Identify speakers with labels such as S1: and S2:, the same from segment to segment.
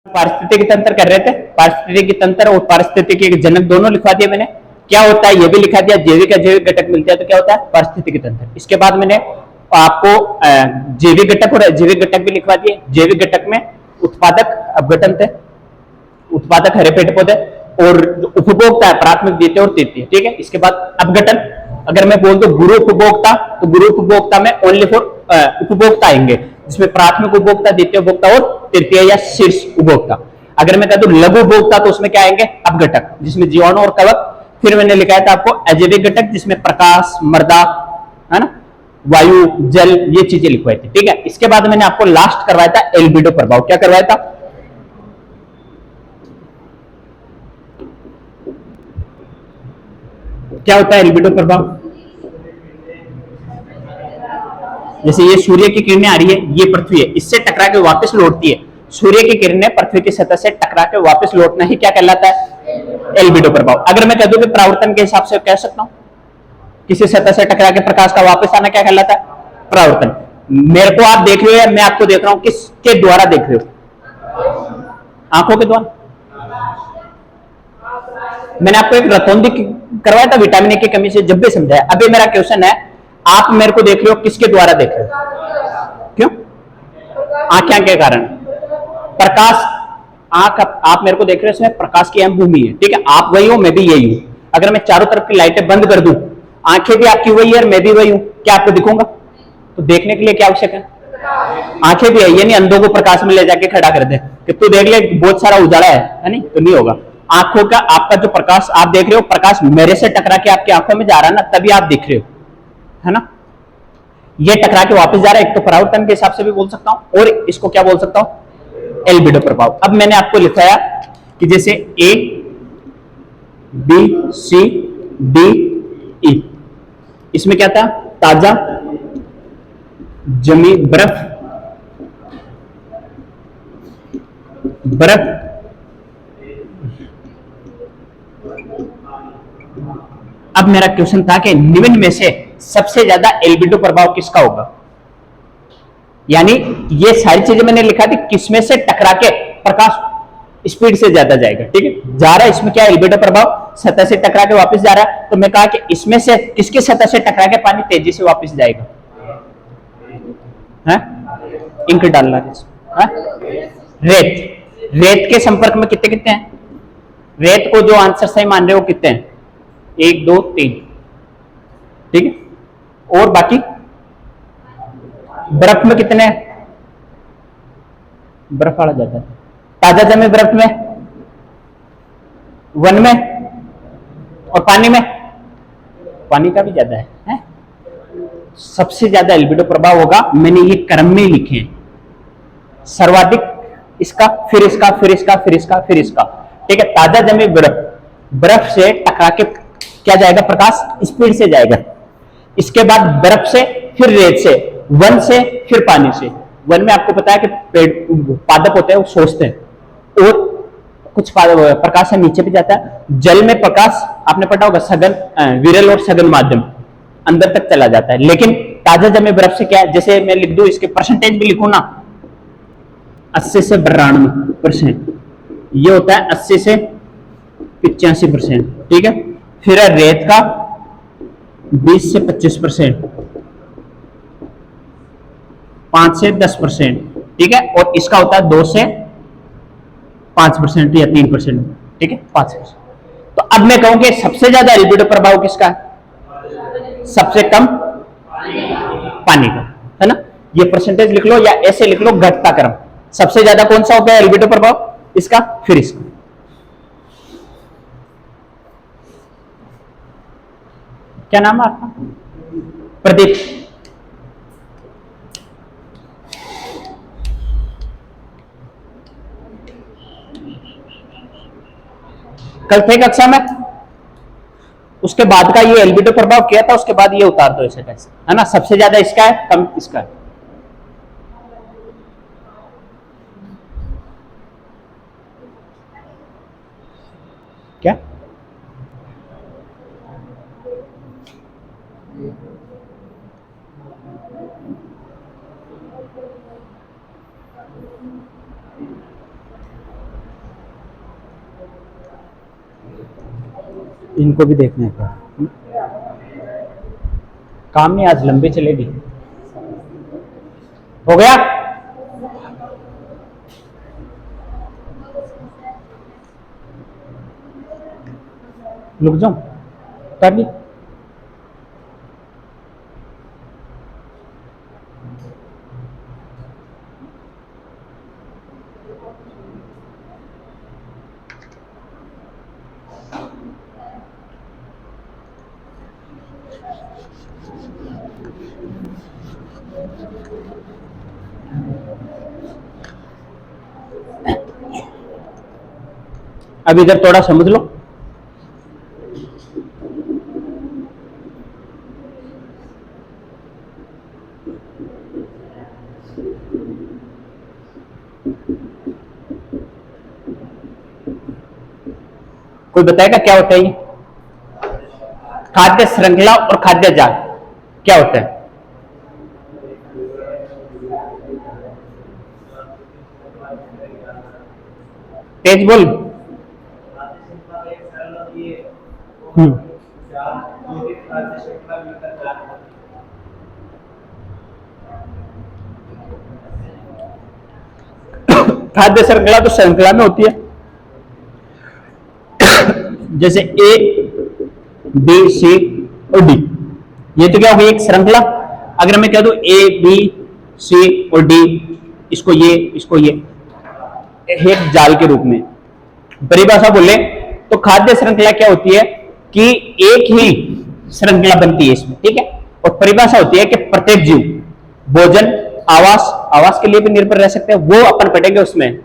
S1: पारिस्थितिकी तंत्र कर रहे थे, पारिस्थितिकी तंत्र और पारिस्थितिकी जनक दोनों लिखवा दिया मैंने। क्या होता है ये भी लिखा दिया, जैविक अजैविक घटक मिलते हैं तो क्या होता है पारिस्थितिकी तंत्र। इसके बाद मैंने आपको जैविक घटक और अजैविक घटक भी लिखवा दिए। जैविक घटक में उत्पादक अपघटन थे, उत्पादक हरे पेड़ पौधे, और उपभोक्ता है प्राथमिक द्वितीय और तृतीय। ठीक है, इसके बाद अपघटन, अगर मैं बोल दूं गुरु उपभोक्ता तो गुरु उपभोक्ता में ओनली फॉर उपभोक्ता आएंगे, जिसमें प्राथमिक उपभोक्ता, द्वितीय उपभोक्ता और तृतीय या शीर्ष उपभोक्ता। अगर मैं कह दूं लघु उपभोक्ता तो उसमें क्या आएंगे अपघटक, जिसमें जीवाणु और कवक। फिर मैंने लिखा था आपको अजैविक घटक, जिसमें प्रकाश, मृदा, है ना, वायु, जल, ये चीजें लिखवाई थी। ठीक है, इसके बाद मैंने आपको लास्ट करवाया था एल्बिडो प्रभाव। क्या करवाया था? क्या होता है एल्बिडो प्रभाव? जैसे ये सूर्य की किरणें आ रही है, ये पृथ्वी है, इससे टकरा के वापस लौटती है। सूर्य की किरणें पृथ्वी की सतह से टकरा के वापस लौटना ही क्या कहलाता है? एल्बिडो प्रभाव। अगर मैं कह दूं कि परावर्तन के हिसाब से कह सकता हूं, किसी सतह से टकरा के प्रकाश का वापस आना क्या कहलाता है? परावर्तन। मेरे को आप देख रहे हो या मैं आपको देख रहा हूं, किसके द्वारा देख रहे हो? आंखों के द्वारा। मैंने आपको एक रतौंधी करवाया था विटामिन ए की कमी से, जब भी समझाया। अभी मेरा क्वेश्चन है, आप मेरे को देख रहे हो, किसके द्वारा देख रहे हो? क्यों? आंखें के कारण। प्रकाश, आंख आप मेरे को देख रहे हो, इसमें प्रकाश की अहम भूमि है। ठीक है, आप वही हो, मैं भी यही हूं। अगर मैं चारों तरफ की लाइटें बंद कर दूं, आंखें भी आपकी वही है और मैं भी वही हूं, क्या आपको दिखूंगा? तो देखने के लिए क्या आवश्यक है? आंखें भी है, ये नहीं अंधों को प्रकाश में ले जाके खड़ा कर दे कि तू देख ले बहुत सारा उजाला है नहीं, तो नहीं होगा। आंखों का, आपका जो प्रकाश आप देख रहे हो, प्रकाश मेरे से टकरा के आपकी आंखों में जा रहा है ना, तभी आप दिख रहे हो, है ना। ये टकरा के वापस जा रहा है, एक तो परावर्तन के हिसाब से भी बोल सकता हूं, और इसको क्या बोल सकता हूं? एल्बिडो प्रभाव। अब मैंने आपको लिखाया कि जैसे A B C D E, इसमें क्या था? ताजा जमी बर्फ, बर्फ अब मेरा क्वेश्चन था कि निम्न में से सबसे ज्यादा एल्बिडो प्रभाव किसका होगा? यानी ये सारी चीजें मैंने लिखा थी, किसमें से टकरा के प्रकाश स्पीड से ज्यादा जाएगा। ठीक है, जा रहा है, इसमें क्या एल्बिडो प्रभाव, सतह से टकरा के वापस जा रहा है। तो मैं कहा कि इसमें से किसकी सतह से टकरा के पानी तेजी से वापस जाएगा? है? इंक डालना है? रेत। रेत के संपर्क में कितने कितने हैं? रेत को जो आंसर सही मान रहे हो कितने हैं? 1 2 3। ठीक है, और बाकी बर्फ में कितने हैं? बर्फ वाला ज्यादा है। ताजा जमे बर्फ में, वन में, और पानी में? पानी का भी ज्यादा है? सबसे ज्यादा एल्बिडो प्रभाव होगा, मैंने ये क्रम में लिखे हैं, सर्वाधिक इसका, फिर इसका, फिर इसका, फिर इसका, फिर इसका। ठीक है, ताजा जमी बर्फ, बर्फ से टकरा के क्या जाएगा? प्रकाश स्पीड से जाएगा। इसके बाद बर्फ से, फिर रेत से, वन से, फिर पानी से। वन में आपको पता है कि पेड़ पादप होते हैं, वो सोचते हैं, और कुछ प्रकाश से नीचे भी जाता है। जल में प्रकाश आपने पढ़ा होगा, सघन, विरल और सघन माध्यम, अंदर तक चला जाता है। लेकिन ताजा जमे बर्फ से क्या है? जैसे मैं लिख दूं, इसके परसेंटेज भी लिखूं ना, 80 से 92%, ये होता है 80 से 85%। ठीक है, फिर है रेत का 20 से 25%, 5 से 10%। ठीक है, और इसका होता है 2 से 5% या 3%। ठीक है, 5%। तो अब मैं कहूं कि सबसे ज्यादा एल्बिडो प्रभाव किसका है? सबसे कम पानी का, है ना। ये परसेंटेज लिख लो या ऐसे लिख लो, घटता क्रम। सबसे ज्यादा कौन सा हो गया एल्बिडो प्रभाव? इसका, फिर इसका। क्या नाम है आपका? प्रदीप। कल थे कक्षा में, उसके बाद का ये एल्बिडो प्रभाव किया था, उसके बाद ये उतार दो ऐसे कैसे, है ना। सबसे ज्यादा इसका है, कम इसका है। क्या? इनको भी देखने का काम नहीं, आज लंबी चलेगी। हो गया? रुक जाऊं तभी। अब इधर थोड़ा समझ लो। कोई बताएगा क्या होता है ये? खाद्य श्रृंखला और खाद्य जाल क्या होता है? तेज बोल। हम्म। खाद्य श्रृंखला तो श्रृंखला में होती है, जैसे ए बी सी और डी, ये तो क्या होगी एक श्रृंखला। अगर मैं कह दूं ए बी सी और डी, इसको ये एक जाल के रूप में परिभाषा बोले तो खाद्य श्रृंखला क्या होती है कि एक ही श्रृंखला बनती है इसमें, ठीक है। और परिभाषा होती है कि प्रत्येक जीव भोजन आवास, आवास के लिए भी निर्भर रह सकते हैं, वो अपन पढ़ेंगे उसमें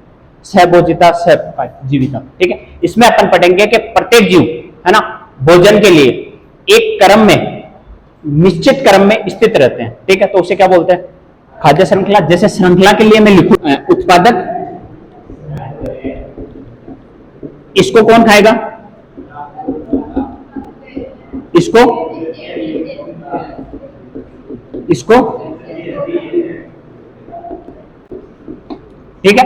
S1: सहभोजिता सहजीविता, ठीक है। इसमें अपन पढ़ेंगे कि प्रत्येक जीव है ना भोजन के लिए एक क्रम में, निश्चित क्रम में स्थित रहते हैं, ठीक है। तो उसे क्या बोलते हैं? खाद्य श्रृंखला। जैसे श्रृंखला के लिए मैं लिखूं उत्पादक, इसको कौन खाएगा? इसको ठीक है।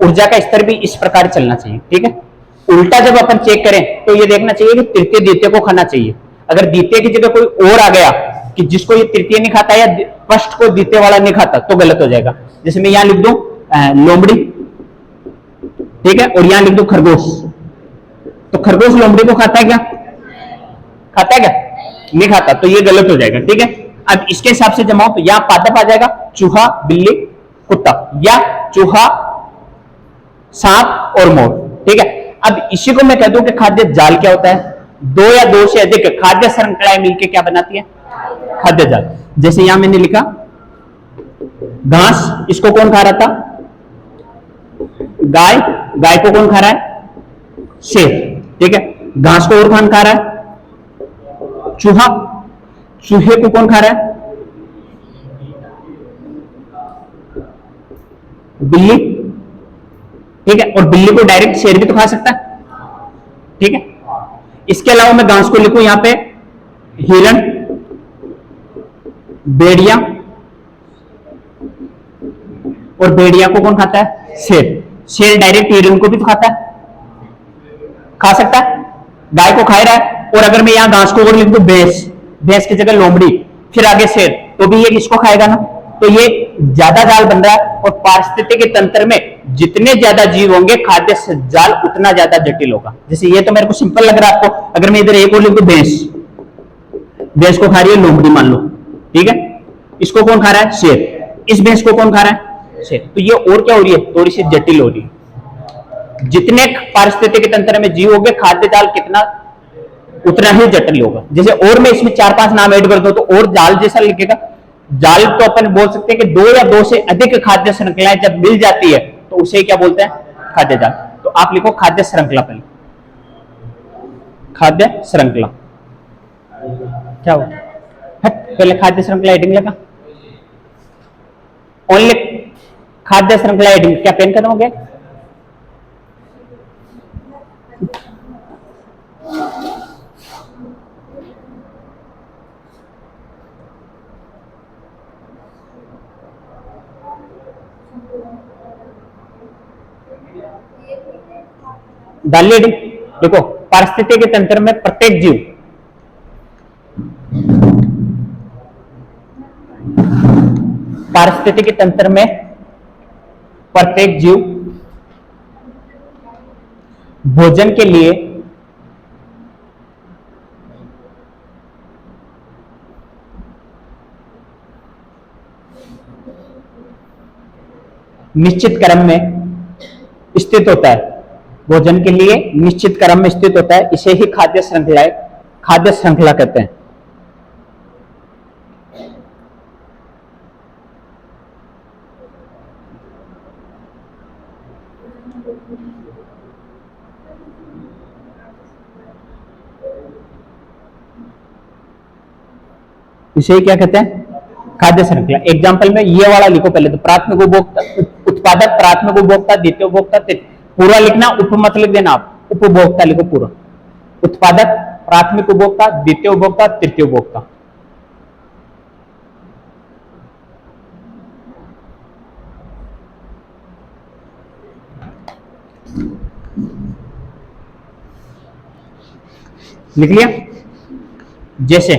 S1: ऊर्जा का स्तर भी इस प्रकार चलना चाहिए, ठीक है। उल्टा जब अपन चेक करें तो ये देखना चाहिए कि तृतीय द्वितीय को खाना चाहिए। अगर द्वितीय की जगह कोई और आ गया कि जिसको ये तृतीय नहीं खाता या फर्स्ट को द्वितीय वाला नहीं खाता तो गलत हो जाएगा। जैसे मैं यहां लिख दूं लोमड़ी, ठीक है, और यहां लिख दूं खरगोश, तो खरगोश लोमड़ी को खाता है क्या? खाता है क्या? नहीं खाता, तो ये गलत हो जाएगा, ठीक है। अब इसके हिसाब से जमाओ तो यहां पादप आ जाएगा, चूहा बिल्ली कुत्ता, या चूहा सांप और मोर, ठीक है। अब इसी को मैं कह दूं कि खाद्य जाल क्या होता है? दो या दो से अधिक खाद्य श्रृंखलाएं मिलकर क्या बनाती है? खाद्य जाल। जैसे यहां मैंने लिखा घास, इसको कौन खा रहा था? गाय, गाय को कौन खा रहा है? शेर, ठीक है। घास को और कौन खा रहा है? चूहा, चूहे को कौन खा रहा है? बिल्ली, ठीक है। और बिल्ली को डायरेक्ट शेर भी तो खा सकता है, ठीक है। इसके अलावा मैं घास को लिखूं यहां पे हिरण, भेड़िया, और भेड़िया को कौन खाता है? शेर। शेर डायरेक्ट हिरण को भी तो खाता है, खा सकता है, गाय को खा रहा है। और अगर मैं यहां घास को और लिख दूं भैंस, भैंस की जगह लोमड़ी, फिर आगे शेर, तो भी ये किसको खाएगा ना? तो ये ज्यादा जाल बन रहा है। और पारिस्थितिकी तंत्र में जितने ज्यादा जीव होंगे खाद्य जाल उतना ज्यादा जटिल होगा। जैसे ये तो मेरे को सिंपल लग रहा है आपको, अगर मैं इधर एक और लिख दूं भैंस, भैंस को खा रही है लोमड़ी मान लो, ठीक है। इसको कौन खा रहा है? शेर। इस भैंस को कौन खा रहा है? शेर। तो ये और क्या हो रही है? थोड़ी सी जटिल हो रही है। जितने पारिस्थितिकी तंत्र में जीव होंगे खाद्य जाल कितना उतना ही जटिल होगा। जैसे और मैं इसमें 4-5 नाम ऐड कर दूं तो और जाल जैसा लिखेगा। जाल तो अपन बोल सकते हैं कि दो या दो से अधिक खाद्य श्रृंखलाएं जब मिल जाती है तो उसे क्या बोलते हैं? खाद्य जाल। तो आप लिखो खाद्य श्रृंखला, पहले खाद्य श्रृंखला क्या हो? पहले खाद्य श्रृंखला हेडिंग लगा, ओनली खाद्य श्रृंखला हेडिंग। क्या पेन खत्म हो गया? डालिए हेडिंग, देखो पारिस्थितिकी तंत्र में प्रत्येक जीव पारिस्थितिकी तंत्र में प्रत्येक जीव भोजन के लिए निश्चित क्रम में स्थित होता है। भोजन के लिए निश्चित क्रम में स्थित होता है, इसे ही खाद्य श्रृंखला कहते हैं। इसे ही क्या कहते हैं? खाद्य श्रृंखला। एग्जाम्पल में ये वाला लिखो पहले तो, प्राथमिक उपभोक्ता, उत्पादक, प्राथमिक उपभोक्ता, द्वितीय उपभोक्ता, पूरा लिखना, उप मत लिख देना, आप उपभोक्ता लिखो पूरा। उत्पादक, प्राथमिक उपभोक्ता, द्वितीय उपभोक्ता, तृतीय उपभोक्ता। लिख लिया? जैसे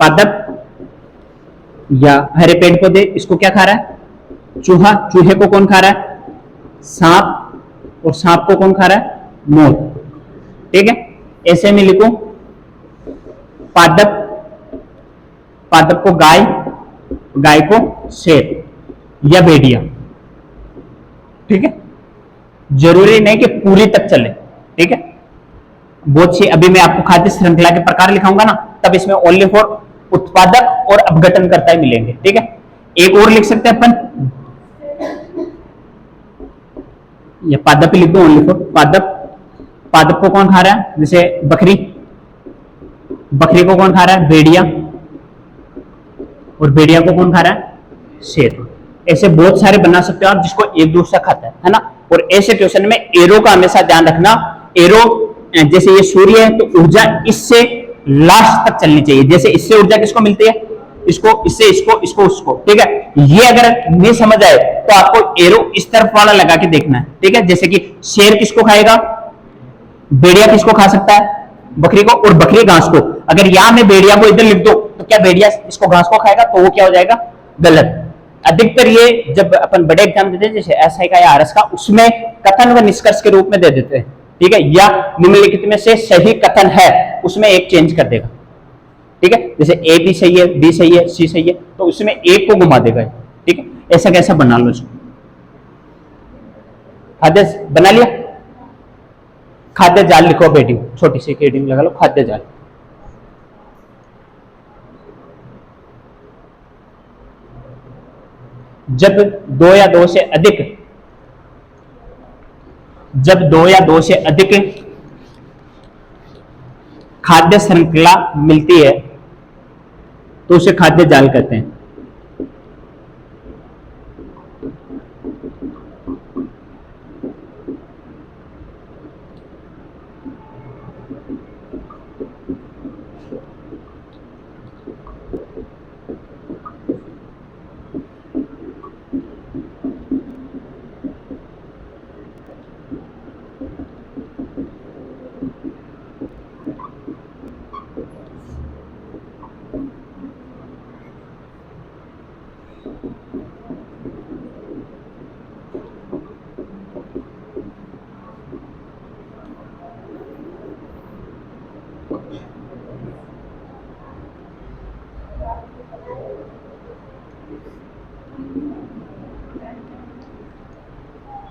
S1: पादप या हरे पेड़ पौधे, इसको क्या खा रहा है? चूहा। चूहे को कौन खा रहा है? सांप। और सांप को कौन खा रहा है? मोर। ठीक है, ऐसे में लिखो पादप, पादप को गाय, गाय को शेर या भेड़िया। ठीक है, जरूरी नहीं कि पूरी तक चले। ठीक है, बहुत सी, अभी मैं आपको खाद्य श्रृंखला के प्रकार लिखाऊंगा ना, तब इसमें ओनली फॉर उत्पादक और अपघटनकर्ता ही मिलेंगे। ठीक है, एक और लिख सकते हैं अपन, ये पादप लिख दो, ओनली फॉर पादप। पादप को कौन खा रहा है? जैसे बकरी। बकरी को कौन खा रहा है? भेड़िया। और भेड़िया को कौन खा रहा है? शेर। ऐसे बहुत सारे बना सकते हो आप, जिसको एक दूसरा खाता है ना। और ऐसे क्वेश्चन में एरो का हमेशा ध्यान रखना। एरो, जैसे ये सूर्य है तो ऊर्जा इससे लास्ट तक चलनी चाहिए। जैसे इससे ऊर्जा किसको मिलती है? इसको, इससे इसको, इसको उसको। ठीक है, ये अगर नहीं समझ आए तो आपको एरो इस तरफ वाला लगा के देखना है। ठीक है, जैसे कि शेर किसको खाएगा? भेड़िया किसको खा सकता है? बकरी को। और बकरी घास को। अगर यहां में भेड़िया को इधर लिख दो तो क्या भेड़िया इसको घास को खाएगा? तो वो क्या हो जाएगा? गलत। अधिकतर ये जब अपन बड़े एग्जाम देते हैं, जैसे एसआई का या आरएस का, उसमें कथन व निष्कर्ष के रूप में दे देते हैं। ठीक है, या निम्नलिखित में से सही कथन है, उसमें एक चेंज कर देगा। ठीक है, जैसे ए भी सही है, बी सही है, सी सही है, तो उसमें एक को घुमा देगा। ठीक है, ऐसा कैसा बना लो इसको। खाद्य बना लिया? खाद्य जाल लिखो, हेडिंग छोटी सी हेडिंग लगा लो, खाद्य जाल। जब दो या दो से अधिक खाद्य श्रृंखला मिलती है तो उसे खाद्य जाल कहते हैं।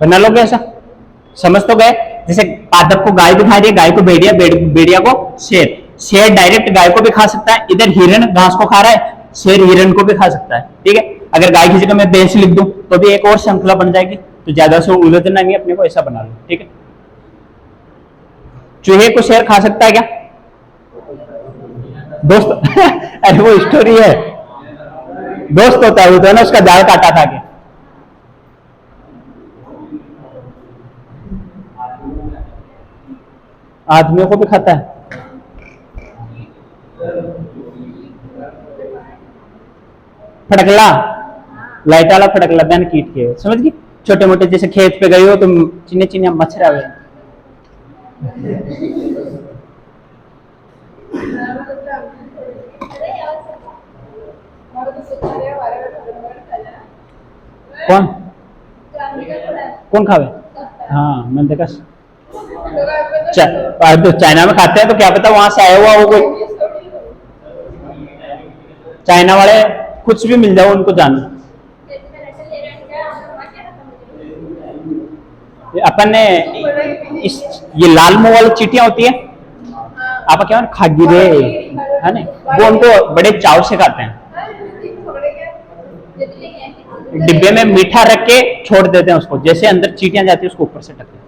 S1: बना लोगे ऐसा? समझ तो गए? जैसे पादप को गाय भी खा रही है, गाय को भेड़िया, भेड़िया को शेर। शेर डायरेक्ट गाय को भी खा सकता है, इधर हिरण घास को खा रहा है, शेर हिरण को भी खा सकता है। ठीक है, अगर गाय की जगह मैं भैंस लिख दूं तो भी एक और श्रृंखला बन जाएगी, तो ज्यादा से उलझना नहीं अपने को, ऐसा बना लो। ठीक है, चूहे को शेर खा सकता है क्या दोस्त? अरे वो स्टोरी है, दोस्त होता है वो तो, है ना, उसका जाल काटा था क्या? आदमियों को भी खाता है। फटकला, लाइट वाला फटकला, बैन कीट के, समझ गई? छोटे मोटे जैसे खेत पे गए हो तो चिन्ने चिन्ने मच्छर आ गए, कौन कौन खावे? हाँ मैंने देखा। तो चाइना में खाते हैं तो क्या पता वहां से आया हुआ हो कोई। चाइना वाले कुछ भी मिल जाओ उनको जान। अपन ने ये लाल मुंह वाली चीटियां होती है, आप क्या खागी रे है ना, वो उनको बड़े चाव से खाते हैं। डिब्बे में मीठा रख के छोड़ देते हैं उसको, जैसे अंदर चीटियां जाती है उसको ऊपर से ढकते हैं।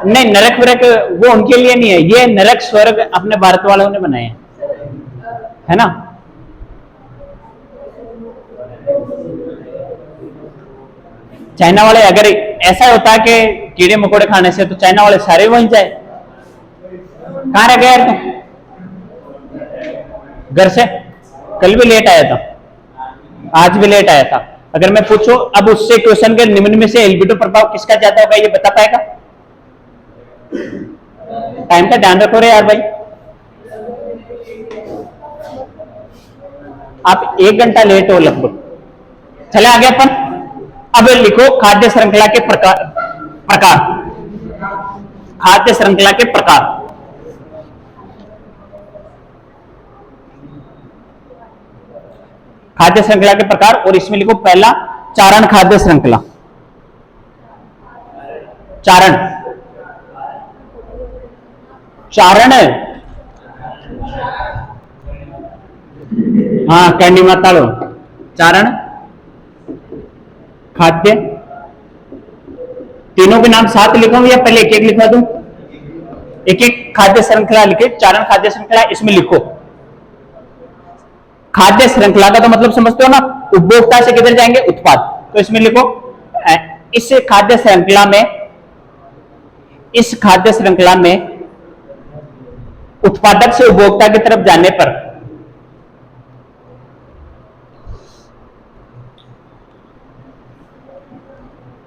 S1: नहीं नरक वरक वो उनके लिए नहीं है, ये नरक स्वर्ग अपने भारत वालों ने बनाए हैं, है ना। चाइना वाले अगर ऐसा होता है कि कीड़े मकोड़े खाने से, तो चाइना वाले सारे वहीं जाए। कहां रह गया यार तुम? घर से कल भी लेट आया था, आज भी लेट आया था। अगर मैं पूछूं अब उससे क्वेश्चन के निम्न में से एल्बिडो प्रभाव किसका ज्यादा होगा, ये बता पाएगा? टाइम का ध्यान रखो रे यार भाई। आप 1 घंटा लेट हो लगभग। चले आगे अपन। अब लिखो खाद्य श्रृंखला के प्रकार। खाद्य श्रृंखला के प्रकार। खाद्य श्रृंखला के प्रकार, और इसमें लिखो पहला चारण खाद्य श्रृंखला। चारण चारण हाँ कैंडी माता लो। चारण खाद्य, तीनों के नाम साथ लिखूं या पहले एक एक लिखवा दूं? एक एक खाद्य श्रृंखला लिखे। चारण खाद्य श्रृंखला इसमें लिखो। खाद्य श्रृंखला का तो मतलब समझते हो ना, उपभोक्ता से किधर जाएंगे? उत्पाद। तो इसमें लिखो इस खाद्य श्रृंखला में उत्पादक से उपभोक्ता की तरफ जाने पर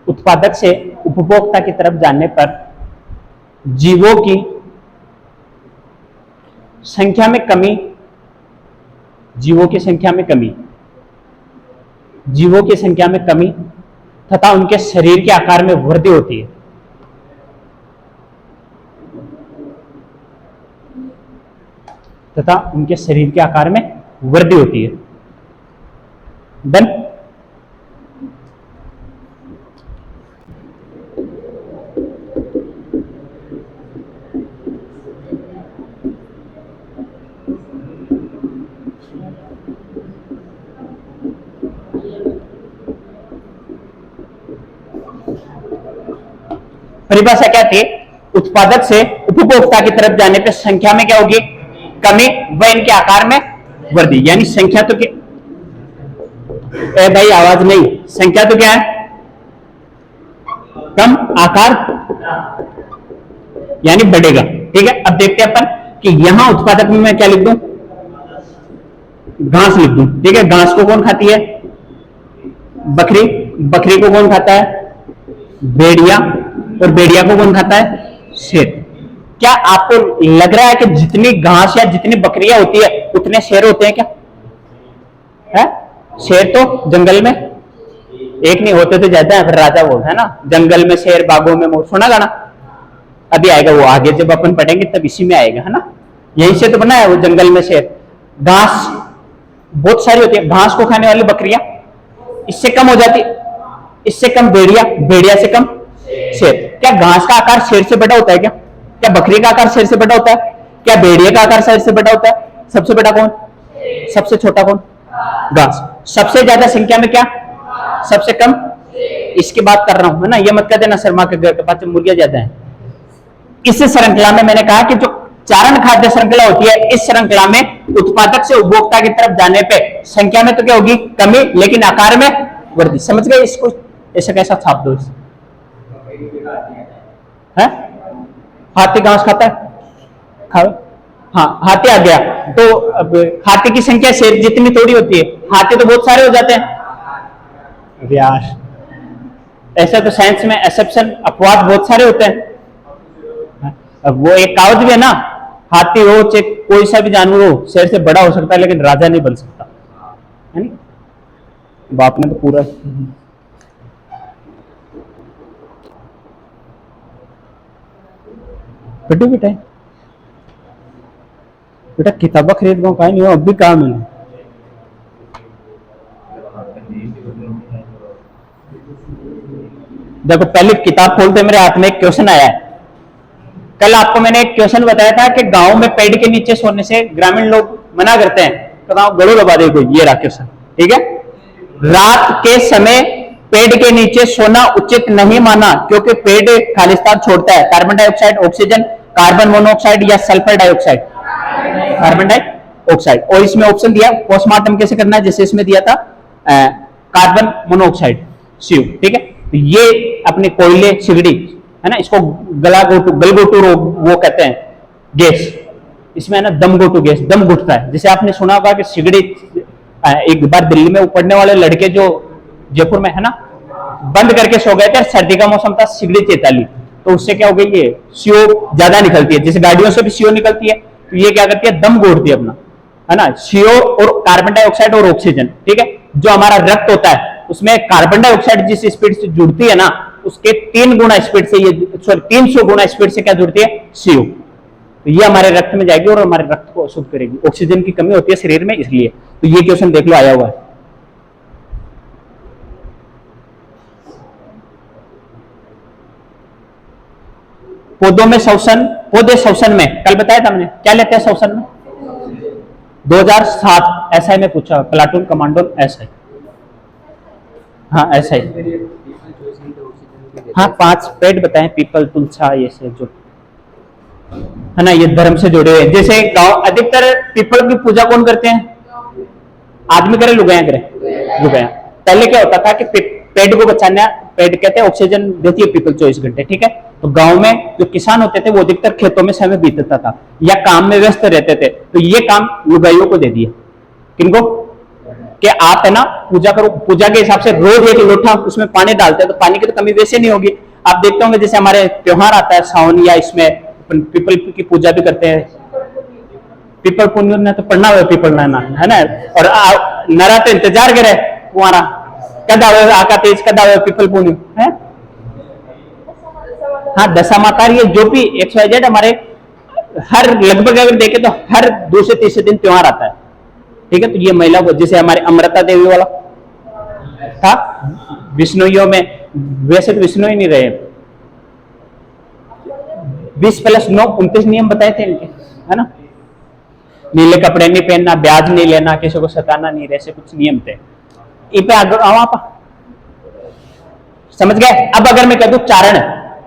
S1: उत्पादक से उपभोक्ता की तरफ जाने पर जीवों की संख्या में कमी, जीवों की संख्या में कमी तथा उनके शरीर के आकार में वृद्धि होती है। डन। परिभाषा क्या थी? उत्पादक से उपभोक्ता की तरफ जाने पर संख्या में क्या होगी? कमी, व इनके आकार में वृद्धि। यानी संख्या तो क्या भाई, आवाज नहीं, संख्या तो क्या है? कम, आकार यानी बढ़ेगा। ठीक है, अब देखते हैं अपन कि यहां उत्पादक में मैं क्या लिख दूं? घास लिख दूं। ठीक है, घास को कौन खाती है? बकरी। बकरी को कौन खाता है? भेड़िया। और भेड़िया को कौन खाता है? शेर। क्या आपको लग रहा है कि जितनी घास या जितनी बकरियां होती है उतने शेर होते हैं क्या? है? शेर तो जंगल में एक नहीं होते तो ज्यादा है, फिर राजा बोलता है ना, जंगल में शेर बागों में मोर। सुना गाना? अभी आएगा वो, आगे जब अपन पढ़ेंगे तब इसी में आएगा, है ना। यही से तो बना है वो, जंगल में शेर। घास बहुत सारी होती है, घास को खाने वाली बकरियां इससे कम हो जाती, इससे कम भेड़िया, भेड़िया से कम शेर। क्या घास का आकार शेर से बड़ा होता है क्या? क्या बकरी का आकार शेर से बड़ा होता है? क्या भेड़िया का आकार शेर से बड़ा होता है? सबसे बड़ा कौन? सबसे छोटा कौन? घास। सबसे ज्यादा संख्या में क्या? सबसे कम। इसकी बात कर रहा हूं, है ना। ये मत कह देना शर्मा के घर के पास मुर्गियां ज्यादा है। इस श्रृंखला में मैंने कहा कि जो चारण खाद्य श्रृंखला होती है, इस श्रृंखला में उत्पादक से उपभोक्ता की तरफ जाने पे संख्या में तो क्या होगी? कमी, लेकिन आकार में वृद्धि। समझ गए इसको? ऐसा कैसा छाप दो इसे। है? हाथी घास खाता है? खाओ। हाँ, हाथी आ गया तो अब हाथी की संख्या शेर जितनी थोड़ी होती है, हाथी तो बहुत सारे हो जाते हैं। यार ऐसा तो साइंस में एक्सेप्शन अपवाद बहुत सारे होते हैं। अब वो एक कहावत भी है ना, हाथी हो चाहे कोई सा भी जानवर हो, शेर से बड़ा हो सकता है लेकिन राजा नहीं बन सकता, है नहीं? बाप ने तो पूरा बेटे बेटा बेटा किताबा खरीद गो कहा नहीं हो, अब भी कहा मैंने। देखो पहले किताब खोलते मेरे हाथ में एक क्वेश्चन आया है। कल आपको मैंने एक क्वेश्चन बताया था कि गांव में पेड़ के नीचे सोने से ग्रामीण लोग मना करते हैं, तो गांव गड़ो दबा दे कोई, ये रहा क्वेश्चन, ठीक है। रात के समय पेड़ के नीचे सोना उचित नहीं माना क्योंकि पेड़ खालिस्तान छोड़ता है, carbon dioxide, oxygen, carbon monoxide या सल्फर डाइऑक्साइड, कार्बन डाइऑक्साइड। और इसमें ऑप्शन दिया पोस्टमार्टम कैसे करना है, जैसे इसमें दिया था कार्बन मोनोऑक्साइड CO, ठीक है। तो ये अपने कोयले सिगड़ी है ना, इसको गलगोटू वो कहते हैं गैस, इसमें है ना दमगोटू गैस, दम घुटता है। जैसे आपने सुना होगा कि सिगड़ी, एक बार दिल्ली में पढ़ने वाले लड़के जो जयपुर में है ना बंद करके सो गए थे, सर्दी का मौसम था, सिगड़ी चेताली, तो उससे क्या हो गई, ये CO ज्यादा निकलती है, जैसे गाड़ियों से भी CO निकलती है, तो ये क्या करती है, दम घोटती है अपना, है ना। CO और कार्बन डाइऑक्साइड और ऑक्सीजन, ठीक है। जो हमारा रक्त होता है उसमें कार्बन डाइऑक्साइड जिस स्पीड से जुड़ती है ना, उसके 3 गुना स्पीड से ये, सॉरी 300 गुना स्पीड से क्या जुड़ती है, CO। तो ये हमारे रक्त में जाएगी और हमारे रक्त को अशुद्ध करेगी, ऑक्सीजन की कमी होती है शरीर में इसलिए। तो ये क्वेश्चन देख लो आया हुआ है। पौधों में शोषण, पौधे शोषण में कल बताया था मैंने, क्या लेते हैं शोषण में, 2007 SI में पूछा, प्लाटून कमांडो SI, हाँ SI, हाँ 5 पेड़ बताएं, पीपल, तुलसा, ये से जो है ना, ये धर्म से जुड़े हुए। जैसे गांव अधिकतर पीपल की पूजा कौन करते हैं, आदमी करे लुगाया करे, लुगाया। पहले क्या होता था कि पेड़ को बचाना, पेड़ कहते हैं ऑक्सीजन देती है पीपल 24 घंटे, ठीक है। तो गांव में जो किसान होते थे वो अधिकतर खेतों में समय बीतता था या काम में व्यस्त रहते थे, तो ये काम लुगाइयों को दे दिया। किनको, कि आप है ना पूजा करो, पूजा के हिसाब से रोज एक लोटा उसमें पानी डालते हैं, तो पानी की तो कमी वैसे नहीं होगी। आप देखते होंगे जैसे हमारे त्योहार आता है सावन, या इसमें पीपल की पूजा भी करते हैं, पीपल पुण्य ने तो पढ़ना हुआ पीपल नाना, है ना। और नरा तो इंतजार करे कुआरा कद आवे आका तेज, कद आवे पीपल पुण्य है, हाँ दशा माता, ये जो भी XYZ हमारे हर लगभग अगर देखे तो हर दूसरे तीसरे दिन त्योहार आता है, ठीक है। तो ये महिला को, जैसे हमारे अमृता देवी वाला था विष्णुइयों में, वैसे तो विष्णु ही नहीं रहे, 20+9 29 नियम बताए थे इनके, है ना। नीले कपड़े नहीं पहनना, ब्याज नहीं लेना, किसी को सताना नहीं, ऐसे कुछ नियम थे। इन पे आगे आओ आप, समझ गए। अब अगर मैं कह दूं चारण,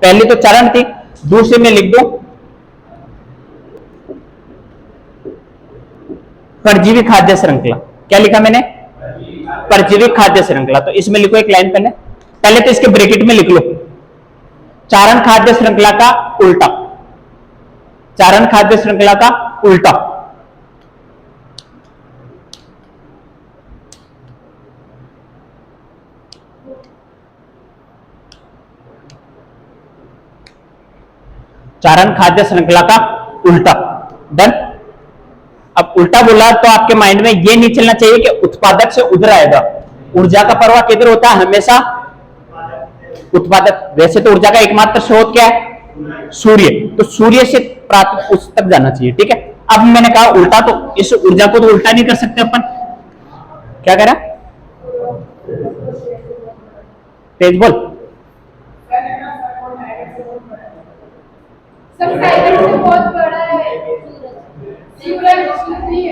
S1: पहली तो चरण थी, दूसरे में लिख दो परजीवी खाद्य श्रृंखला। क्या लिखा मैंने, परजीवी खाद्य श्रृंखला। तो इसमें लिखो एक लाइन पहले, पहले तो इसके ब्रैकेट में लिख लो चारण खाद्य श्रृंखला का उल्टा, चारण खाद्य श्रृंखला का उल्टा। चारण खाद्य श्रृंखला का उल्टा, डन। अब उल्टा बोला तो आपके माइंड में ये नहीं चलना चाहिए कि उत्पादक से उधर आएगा। ऊर्जा का प्रवाह किधर होता है, हमेशा उत्पादक। वैसे तो ऊर्जा का एकमात्र स्रोत क्या है, सूर्य, तो सूर्य से प्राप्त उस तक जाना चाहिए, ठीक है। अब मैंने कहा उल्टा, तो इस ऊर्जा को तो उल्टा नहीं कर सकते अपन, क्या कह रहा, तेज बोल।
S2: बहुत बड़ा है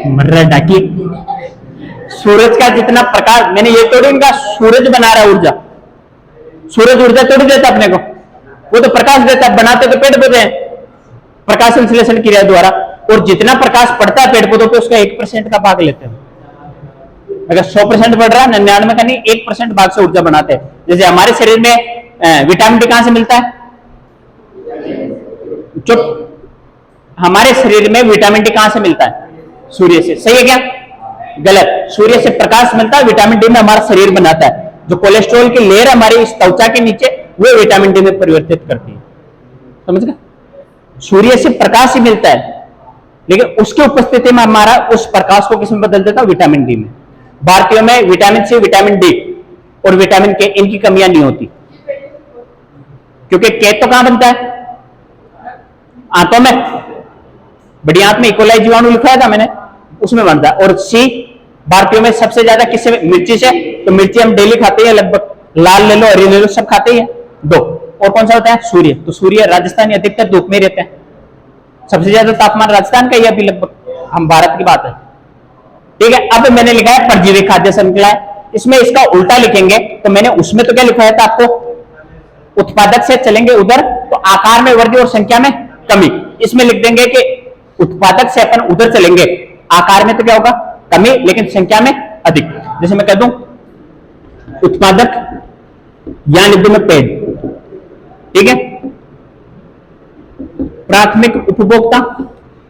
S1: मर्रा डाकी, सूरज का जितना प्रकाश, मैंने ये थोड़ी इनका सूरज बना रहा है ऊर्जा, सूरज ऊर्जा थोड़ी देता अपने को, वो तो प्रकाश देता है, बनाते तो पेड़ पौधे हैं प्रकाश संश्लेषण क्रिया द्वारा, और जितना प्रकाश पड़ता है पेड़ पौधों पे उसका 1% का भाग लेते हैं। अगर 100% बढ़ रहा है, 99 का नहीं, 1% भाग से ऊर्जा बनाते हैं। जैसे हमारे शरीर में विटामिन डी कहां से मिलता है, चुप, हमारे शरीर में विटामिन डी कहां से मिलता है, सूर्य से, सही है क्या, गलत। सूर्य से प्रकाश मिलता है, विटामिन डी में हमारा शरीर बनाता है। जो कोलेस्ट्रॉल की लेयर हमारी इस त्वचा के नीचे, वो विटामिन डी में परिवर्तित करती है। समझ गए? सूर्य से प्रकाश ही मिलता है, लेकिन उसकी उपस्थिति में हमारा उस प्रकाश को किसमें बदल देता है? विटामिन डी में। भारतीयों में विटामिन सी, विटामिन डी और विटामिन के, इनकी कमियां नहीं होती, क्योंकि के तो कहां बनता है? आंतों में। बड़ी आंत में इकोलाई जीवाणु लिखा था मैंने, उसमें बनता है। और सी भारतीयों में सबसे ज्यादा किससे? मिर्ची से। तो मिर्ची हम डेली खाते हैं लगभग, लाल ले लो, हरी ले लो, सब खाते ही हैं। दो और कौन सा होता है? सूर्य। तो सूर्य राजस्थान अधिकतर धूप में रहते हैं, सबसे ज्यादा तापमान राजस्थान का ही अभी लगभग, हम भारत की बात है। ठीक है, अब मैंने लिखा है परजीवी खाद्य श्रृंखला है, इसमें इसका उल्टा लिखेंगे तो मैंने उसमें तो क्या लिखा था आपको? उत्पादक से चलेंगे उधर तो आकार में वृद्धि और संख्या में कमी। इसमें लिख देंगे कि उत्पादक से अपन उधर चलेंगे, आकार में तो क्या होगा? कमी, लेकिन संख्या में अधिक। जैसे मैं कह दूं उत्पादक, यहां लिख दूं मैं पेड़। ठीक है, प्राथमिक उपभोक्ता,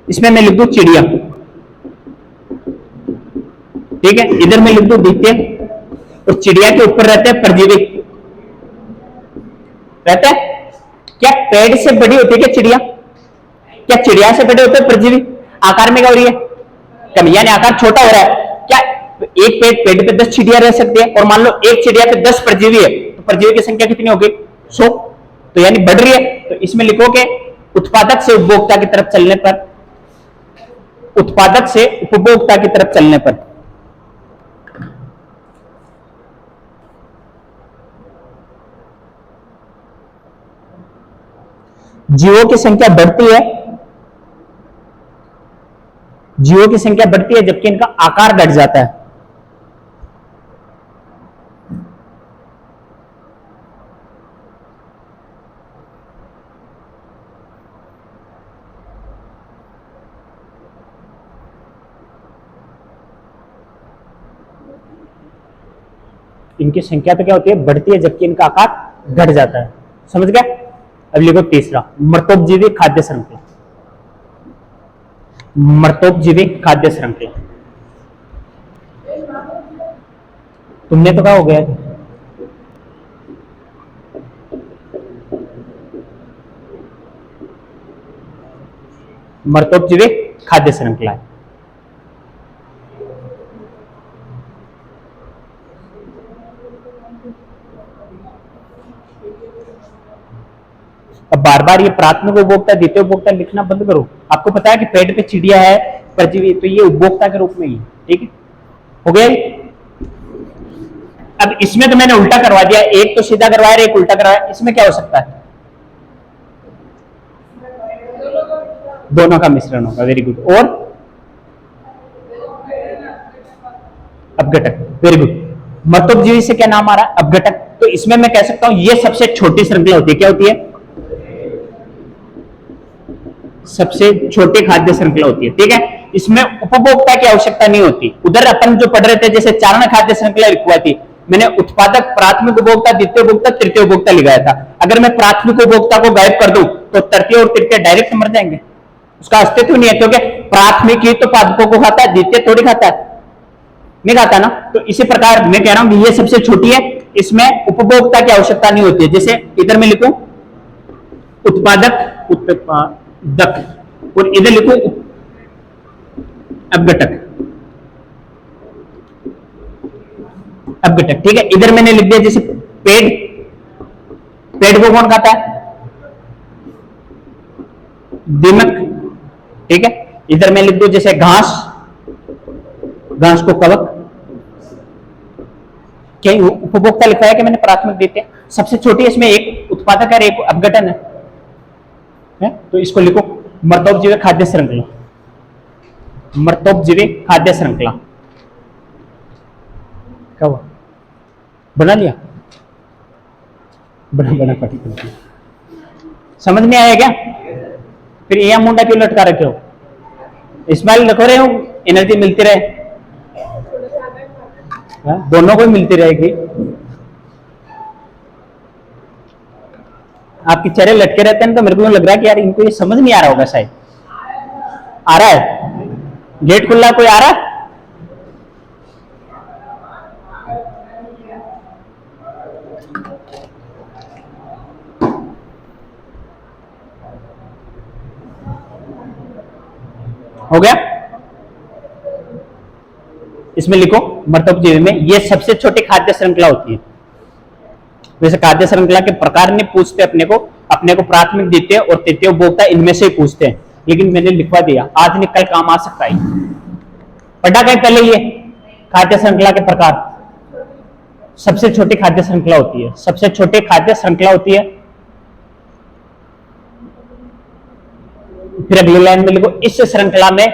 S1: इसमें मैं लिख दूं चिड़िया। ठीक है, इधर मैं लिख दूं द्वितीय, और चिड़िया के ऊपर रहते हैं परजीवी। रहते हैं क्या? पेड़ से बड़ी होती है क्या चिड़िया? क्या चिड़िया से बड़े होते हैं परजीवी? आकार में क्या हो रही है? कमी, यानी आकार छोटा हो रहा है। क्या एक पेड़ पे 10 चिड़िया रह सकती है, और मान लो एक चिड़िया पे 10 परजीवी है, तो परजीवी की संख्या कितनी होगी? 100। तो यानी बढ़ रही है। तो इसमें लिखो कि उत्पादक से उपभोक्ता की तरफ चलने पर, उत्पादक से उपभोक्ता की तरफ चलने पर जीवों की संख्या बढ़ती है, जीवों की संख्या बढ़ती है, जबकि इनका आकार घट जाता है। इनकी संख्या तो क्या होती है? बढ़ती है, जबकि इनका आकार घट जाता है। समझ गए? अब लिखो तीसरा, मृतोपजीवी खाद्य श्रृंखला। मृतोपजीवी खाद्य श्रृंखला, तुमने तो कहा हो गया। मृतोपजीवी खाद्य श्रृंखला है। अब बार बार ये प्राथमिक उपभोक्ता, द्वितीय उपभोक्ता लिखना बंद करो। आपको पता है कि पेट पे चिड़िया है, परजीवी, तो ये उपभोक्ता के रूप में ही। ठीक है, हो गया। अब इसमें तो मैंने उल्टा करवा दिया, एक तो सीधा करवाया, एक उल्टा करवाया। इसमें क्या हो सकता है? दोनों का मिश्रण होगा। Very good. और अपघटक, वेरी गुड। मृतोपजीवी से क्या नाम आ रहा है? अपघटक। तो इसमें मैं कह सकता हूं ये सबसे छोटी श्रृंखला होती है। क्या होती है? सबसे छोटी खाद्य श्रृंखला होती है। ठीक है, इसमें उपभोक्ता की आवश्यकता नहीं होती। उधर अपन जो पढ़ रहे थे, जैसे चारण खाद्य श्रृंखला लिखवा थी, मैंने उत्पादक, प्राथमिक उपभोक्ता, द्वितीय उपभोक्ता, तृतीय उपभोक्ता लिखाया था। अगर मैं प्राथमिक उपभोक्ता को गायब कर दूं तो तृतीय और तृतीय डायरेक्ट मर जाएंगे, उसका अस्तित्व नहीं है। क्योंकि प्राथमिक ही तो पादपों को खाता है, द्वितीय थोड़ी खाता है, नहीं खाता ना। तो इसी प्रकार मैं कह रहा हूं कि ये सबसे छोटी है, इसमें उपभोक्ता की आवश्यकता नहीं होती है। जैसे इधर मैं लिखूं उत्पादक, उत्पादक, और इधर लिखूं अपघटक, अपघटक। ठीक है, इधर मैंने लिख दिया जैसे पेड़, पेड़ को कौन खाता है? दीमक। ठीक है, इधर मैं लिख दूं जैसे घास, घास को कवक। क्या उपभोक्ता लिखा है कि मैंने प्राथमिक देते? सबसे छोटी इसमें एक उत्पादक है, एक अपघटन है। तो इसको लिखो मृतोपजीवी खाद्य श्रृंखला, मृतोपजीवी खाद्य श्रृंखला। क्या हुआ? बना लिया? बना बना पटी। समझ में आया क्या? फिर यह मुंडा क्यों लटका रखे हो? स्माइल रखो रहे हो, एनर्जी मिलती रहे। दोनों को मिलती रहेगी। आपके चेहरे लटके रहते हैं तो मेरे को लग रहा है कि यार इनको ये समझ नहीं आ रहा होगा। शायद आ रहा है? गेट खुला, कोई आ रहा है? हो गया। इसमें लिखो मर्तोपजीवी में ये सबसे छोटी खाद्य श्रृंखला होती है। वैसे खाद्य श्रृंखला के प्रकार नहीं पूछते अपने को प्राथमिक, द्वितीय और तृतीय उपभोक्ता इनमें से ही पूछते हैं, लेकिन मैंने लिखवा दिया, आज नहीं कल काम आ सकता है। पढ़ा कहीं पहले ये खाद्य श्रृंखला के प्रकार। सबसे छोटी खाद्य श्रृंखला होती है, सबसे छोटी खाद्य श्रृंखला होती है। फिर अगली लाइन में लिखो इस श्रृंखला में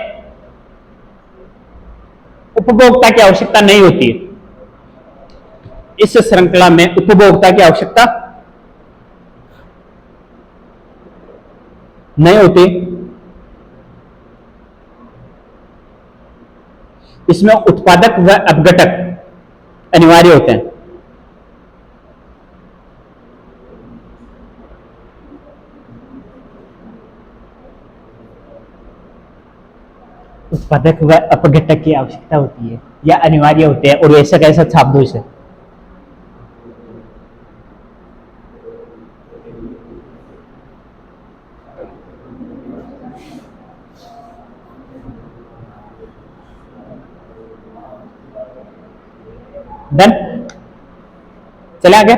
S1: उपभोक्ता की आवश्यकता नहीं होती है। इस श्रृंखला में उपभोक्ता की आवश्यकता नहीं होती। इसमें उत्पादक व अपघटक अनिवार्य होते हैं। उत्पादक व अपघटक की आवश्यकता होती है या अनिवार्य होते हैं, और ऐसा कैसा छाप दो इसे। डन, चले आगे।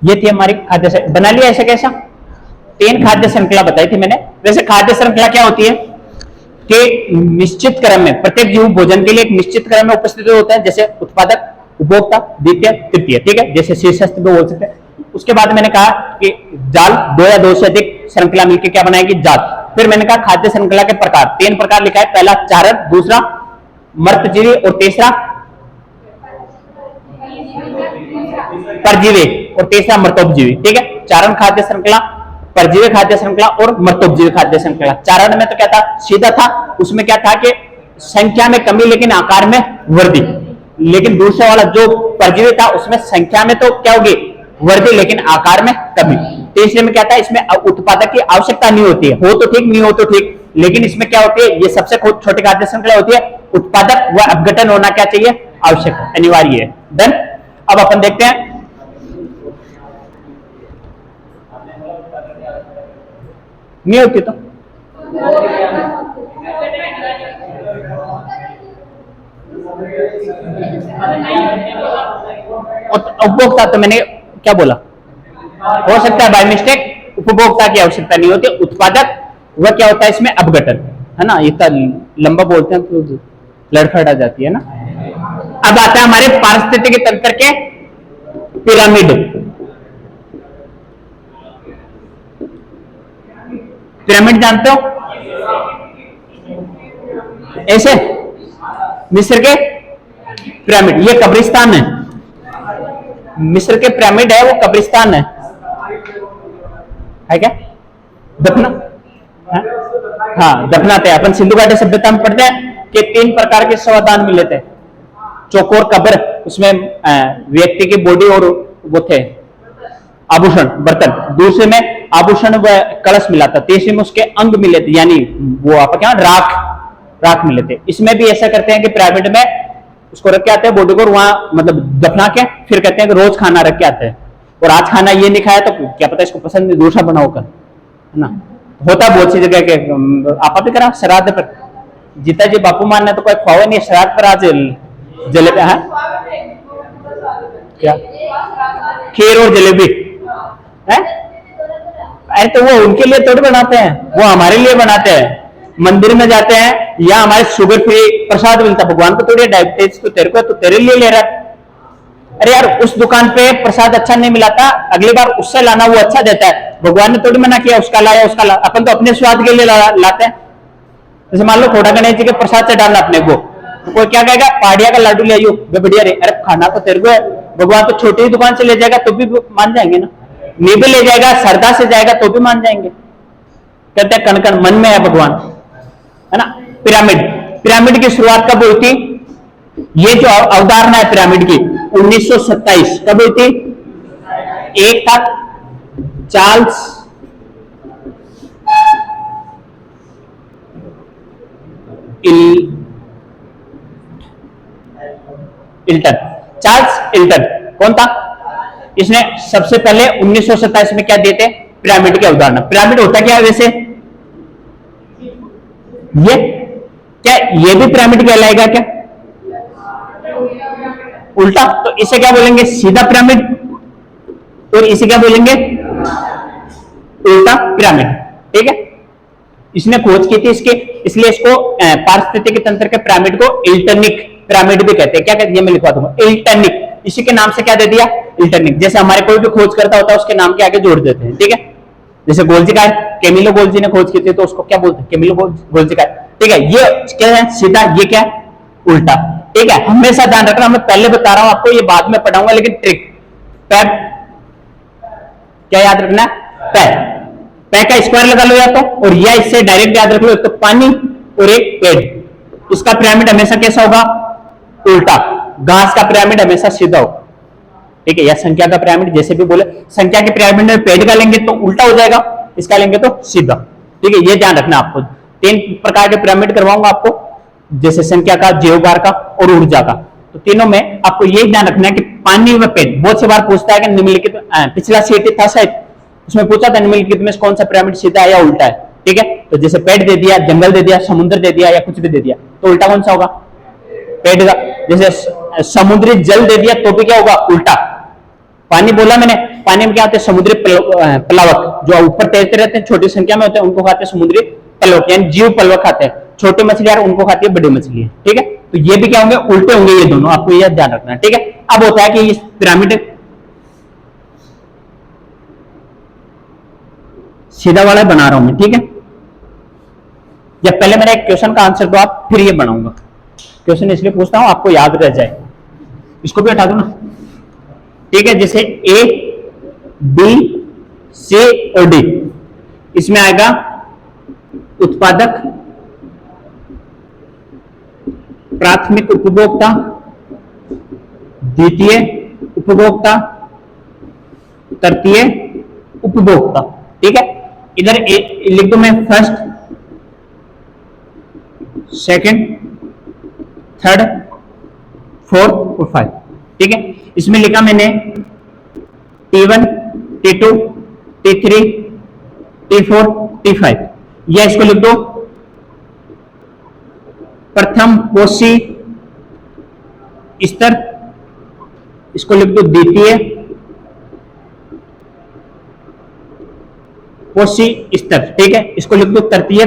S1: ये थी हमारी खाद्य श्रृंखला, बना लिया ऐसा कैसा। 3 खाद्य श्रृंखला बताई थी मैंने। वैसे खाद्य श्रृंखला क्या होती है कि निश्चित क्रम में प्रत्येक जीव भोजन के लिए एक निश्चित क्रम में उपस्थित होता है, जैसे उत्पादक, उपभोक्ता, द्वितीय, तृतीय, ठीक है, जैसे शीर्षस्थ पे बोल सकते हैं। उसके बाद मैंने कहा कि जाल 2 या 2 से अधिक श्रृंखला मिलकर क्या बनाएगी, जाल। फिर मैंने कहा खाद्य श्रृंखला के प्रकार, 3 प्रकार लिखा है। पहला चारण, दूसरा मर्तजीवी और तीसरा परजीवी और तीसरा मर्तोपजीवी, ठीक है। चारण खाद्य श्रृंखला, परजीवी खाद्य श्रृंखला और मर्तोपजीवी खाद्य श्रृंखला। चारण में तो क्या था, सीधा था, उसमें क्या था कि संख्या में कमी लेकिन आकार में वृद्धि। लेकिन दूसरा वाला जो परजीवी था उसमें संख्या में तो क्या होगी, वृद्धि, लेकिन आकार में कमी। तीसरे में क्या था, इसमें उत्पादक की आवश्यकता नहीं होती है, हो तो ठीक नहीं हो तो ठीक, लेकिन इसमें क्या होती है, ये सबसे छोटी खाद्य श्रृंखला होती है, उत्पादक व अपघटन होना क्या चाहिए, आवश्यक, अनिवार्य है। डन। अब अपन देखते हैं नहीं होती तो उपभोक्ता, तो मैंने क्या बोला, हो सकता है बाय मिस्टेक, उपभोक्ता की आवश्यकता नहीं होती, उत्पादक वह क्या होता है इसमें अपघटन, है ना। इतना लंबा बोलते हैं तो लड़खड़ आ जाती है ना। अब आता है हमारे पारिस्थितिकी तंत्र के पिरामिड। पिरामिड जानते हो, ऐसे मिस्र के पिरामिड, ये कब्रिस्तान है। मिस्र के पिरामिड है वो कब्रिस्तान है क्या, दफना, हाँ दफनाते हैं अपन। सिंधु घाटी सभ्यता में पढ़ते हैं कि 3 प्रकार के शवदान मिले थे। चौकोर कब्र, उसमें व्यक्ति की बॉडी और वो थे आभूषण, बर्तन। दूसरे में आभूषण व कलश मिला था। तीसरे में उसके अंग मिले थे, यानी वो आप क्या राख मिले थे। इसमें भी ऐसा करते हैं कि पिरामिड में उसको रख के आते हैं बॉडी को, वहां मतलब दफना के, फिर कहते हैं कि रोज खाना रख के आते हैं, और आज खाना ये नहीं खाया तो क्या पता इसको पसंद नहीं, दूसरा बनाओ कर, है ना। होता बहुत सी जगह के, आप भी करा श्राद्ध पर, जीता जी बापू मानना तो कोई ख्वावा नहीं, श्राद्ध पर आज जलेबी, है क्या, खीर और जलेबी है। अरे तो वो उनके लिए थोड़ी बनाते हैं, वो हमारे लिए बनाते हैं। मंदिर में जाते हैं या हमारे शुगर फ्री प्रसाद मिलता है, भगवान को थोड़ी, डायबिटीज तो तेरे को, तो तेरे लिए ले रहा है। अरे यार उस दुकान पे प्रसाद अच्छा नहीं मिला था, अगली बार उससे लाना, वो अच्छा देता है। भगवान ने थोड़ी मना किया उसका लाया उसका ला, अपन तो अपने स्वाद के लिए लाते हैं। जैसे मान लो खोटा गणेश जी के प्रसाद से डालना अपने को, तो कोई क्या कहेगा, पाड़िया का लाडू ले आइयो, बढ़िया रे। अरे खाना तो तेरे को है, भगवान तो छोटी ही दुकान से ले जाएगा तो भी मान जाएंगे ना, नहीं भी ले जाएगा श्रद्धा से जाएगा तो भी मान जाएंगे। कहते हैं कण कण मन में है भगवान, है ना। पिरामिड की शुरुआत कब हुई थी, ये जो अवधारणा है पिरामिड की 1927 कब हुई थी। एक था चार्ल्स इल्टन, चार्ल्स इल्टन कौन था, इसने सबसे पहले 1927 में क्या दिए थे, पिरामिड की अवधारणा। पिरामिड होता क्या है वैसे, ये क्या ये भी पिरामिड कहलाएगा क्या? उल्टा। तो इसे क्या बोलेंगे? सीधा पिरामिड। और इसे क्या बोलेंगे? उल्टा पिरामिड। ठीक है, इसने खोज की थी इसके, इसलिए इसको पारिस्थितिकी तंत्र के पिरामिड को इल्टनिक पिरामिड भी कहते हैं। क्या कहते हैं? ये मैं लिखवा दूंगा, इल्टनिक। इसी के नाम से क्या दे दिया? इल्टनिक। जैसे हमारे कोई भी खोज करता होता है उसके नाम के आगे जोड़ देते हैं। ठीक है, जैसे गोल्जी का कैमिलो गोल्जी ने खोज की थी तो उसको क्या बोलते हैं? कैमिलो गोल्जी का। ठीक है, ये क्या है? सीधा। ये क्या? उल्टा। ठीक है, हमेशा ध्यान रखना, मैं पहले बता रहा हूं आपको, ये बाद में पढ़ाऊंगा, लेकिन ट्रिक पैर क्या याद रखना? पैर। पैर का स्क्वायर लगा लो या तो, और या इससे डायरेक्ट याद रख लो, एक तो पानी और एक पेड़। इसका पिरामिड हमेशा कैसा होगा? उल्टा। घास का पिरामिड हमेशा सीधा होगा। ठीक है, या संख्या का पिरामिड, जैसे भी बोले, संख्या के पिरामिड में पेड़ का लेंगे तो उल्टा हो जाएगा, इसका लेंगे तो सीधा। ठीक है, ये ध्यान रखना आपको। 3 प्रकार के पिरामिड करवाऊंगा आपको, जैसे संख्या का, जीवभार का और ऊर्जा का। तो तीनों में आपको ये ध्यान रखना है कि पानी व पेड़, बहुत से बार पूछता है कि निम्नलिखित, पिछला सेट था शायद, उसमें पूछा था निम्नलिखित में कौन सा पिरामिड सीधा है या उल्टा है। ठीक है, तो जैसे पेड़ दे दिया, जंगल दे दिया, समुद्र दे दिया, या कुछ भी दे दिया, तो उल्टा कौन सा होगा? पेड़ का। जैसे समुद्री जल दे दिया तो भी क्या होगा? उल्टा। पानी बोला मैंने, पानी में क्या होते हैं? समुद्री प्लवक, जो ऊपर तैरते रहते हैं, छोटी संख्या में होते हैं, उनको खाते हैं समुद्री प्लवक, यानी जीव प्लवक खाते हैं। छोटी मछलियां उनको खाती है बड़ी मछली। ठीक है, तो ये भी क्या होंगे? उल्टे होंगे ये दोनों, आपको यह ध्यान रखना है। ठीक है, अब होता है कि इस पिरामिड सीधा वाला बना रहा हूं मैं। ठीक है, या पहले मेरा एक क्वेश्चन का आंसर दो आप, फिर ये बनाऊंगा। क्वेश्चन इसलिए पूछता हूं आपको याद रह जाए। इसको भी हटा दो ना। ठीक है, जैसे ए, बी, सी और डी, इसमें आएगा उत्पादक, प्राथमिक उपभोक्ता, द्वितीय उपभोक्ता, तृतीय उपभोक्ता। ठीक है, इधर लिख दो मैं फर्स्ट, सेकंड, थर्ड, फोर्थ और 5। ठीक है, इसमें लिखा मैंने T1, T2, T3, T4, T5, या इसको लिख दो प्रथम पोषी स्तर, इसको लिख दो द्वितीय पोषी स्तर। ठीक है, इसको लिख दो तृतीय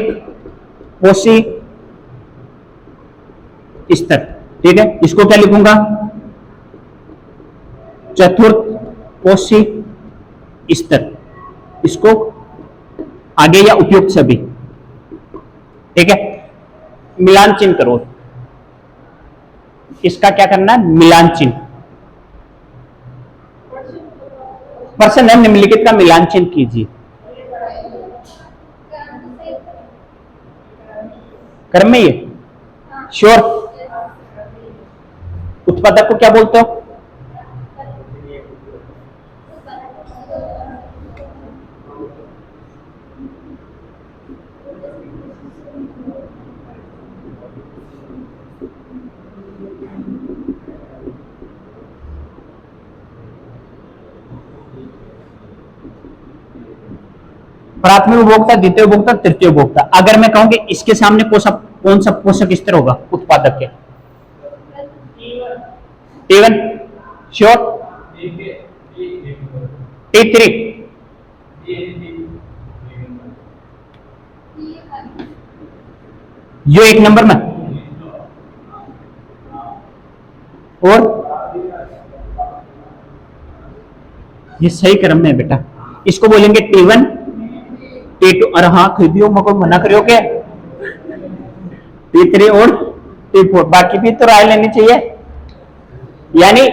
S1: पोषी स्तर। ठीक है, इसको क्या लिखूंगा? चतुर्थ पोषी स्तर। इसको आगे या उपयुक्त सभी। ठीक है, मिलान चिन्ह करो। इसका क्या करना है? मिलान चिन्ह। प्रश्न है, निम्नलिखित का मिलान चिन्ह कीजिए। क्रम में ये श्योर। उत्पादक को क्या बोलते हो? प्राथमिक उपभोक्ता, द्वितीय उपभोक्ता, तृतीय उपभोक्ता। अगर मैं कहूं कि इसके सामने कौन सा पोषक स्तर होगा उत्पादक के? T1 श्योर, T3, यो 1 नंबर में, और ये सही क्रम में है बेटा। इसको बोलेंगे T1, T2, अरे हाँ खरीदियो, मको मना करियो के T3 और T4, बाकी भी तो राय लेनी चाहिए। यानी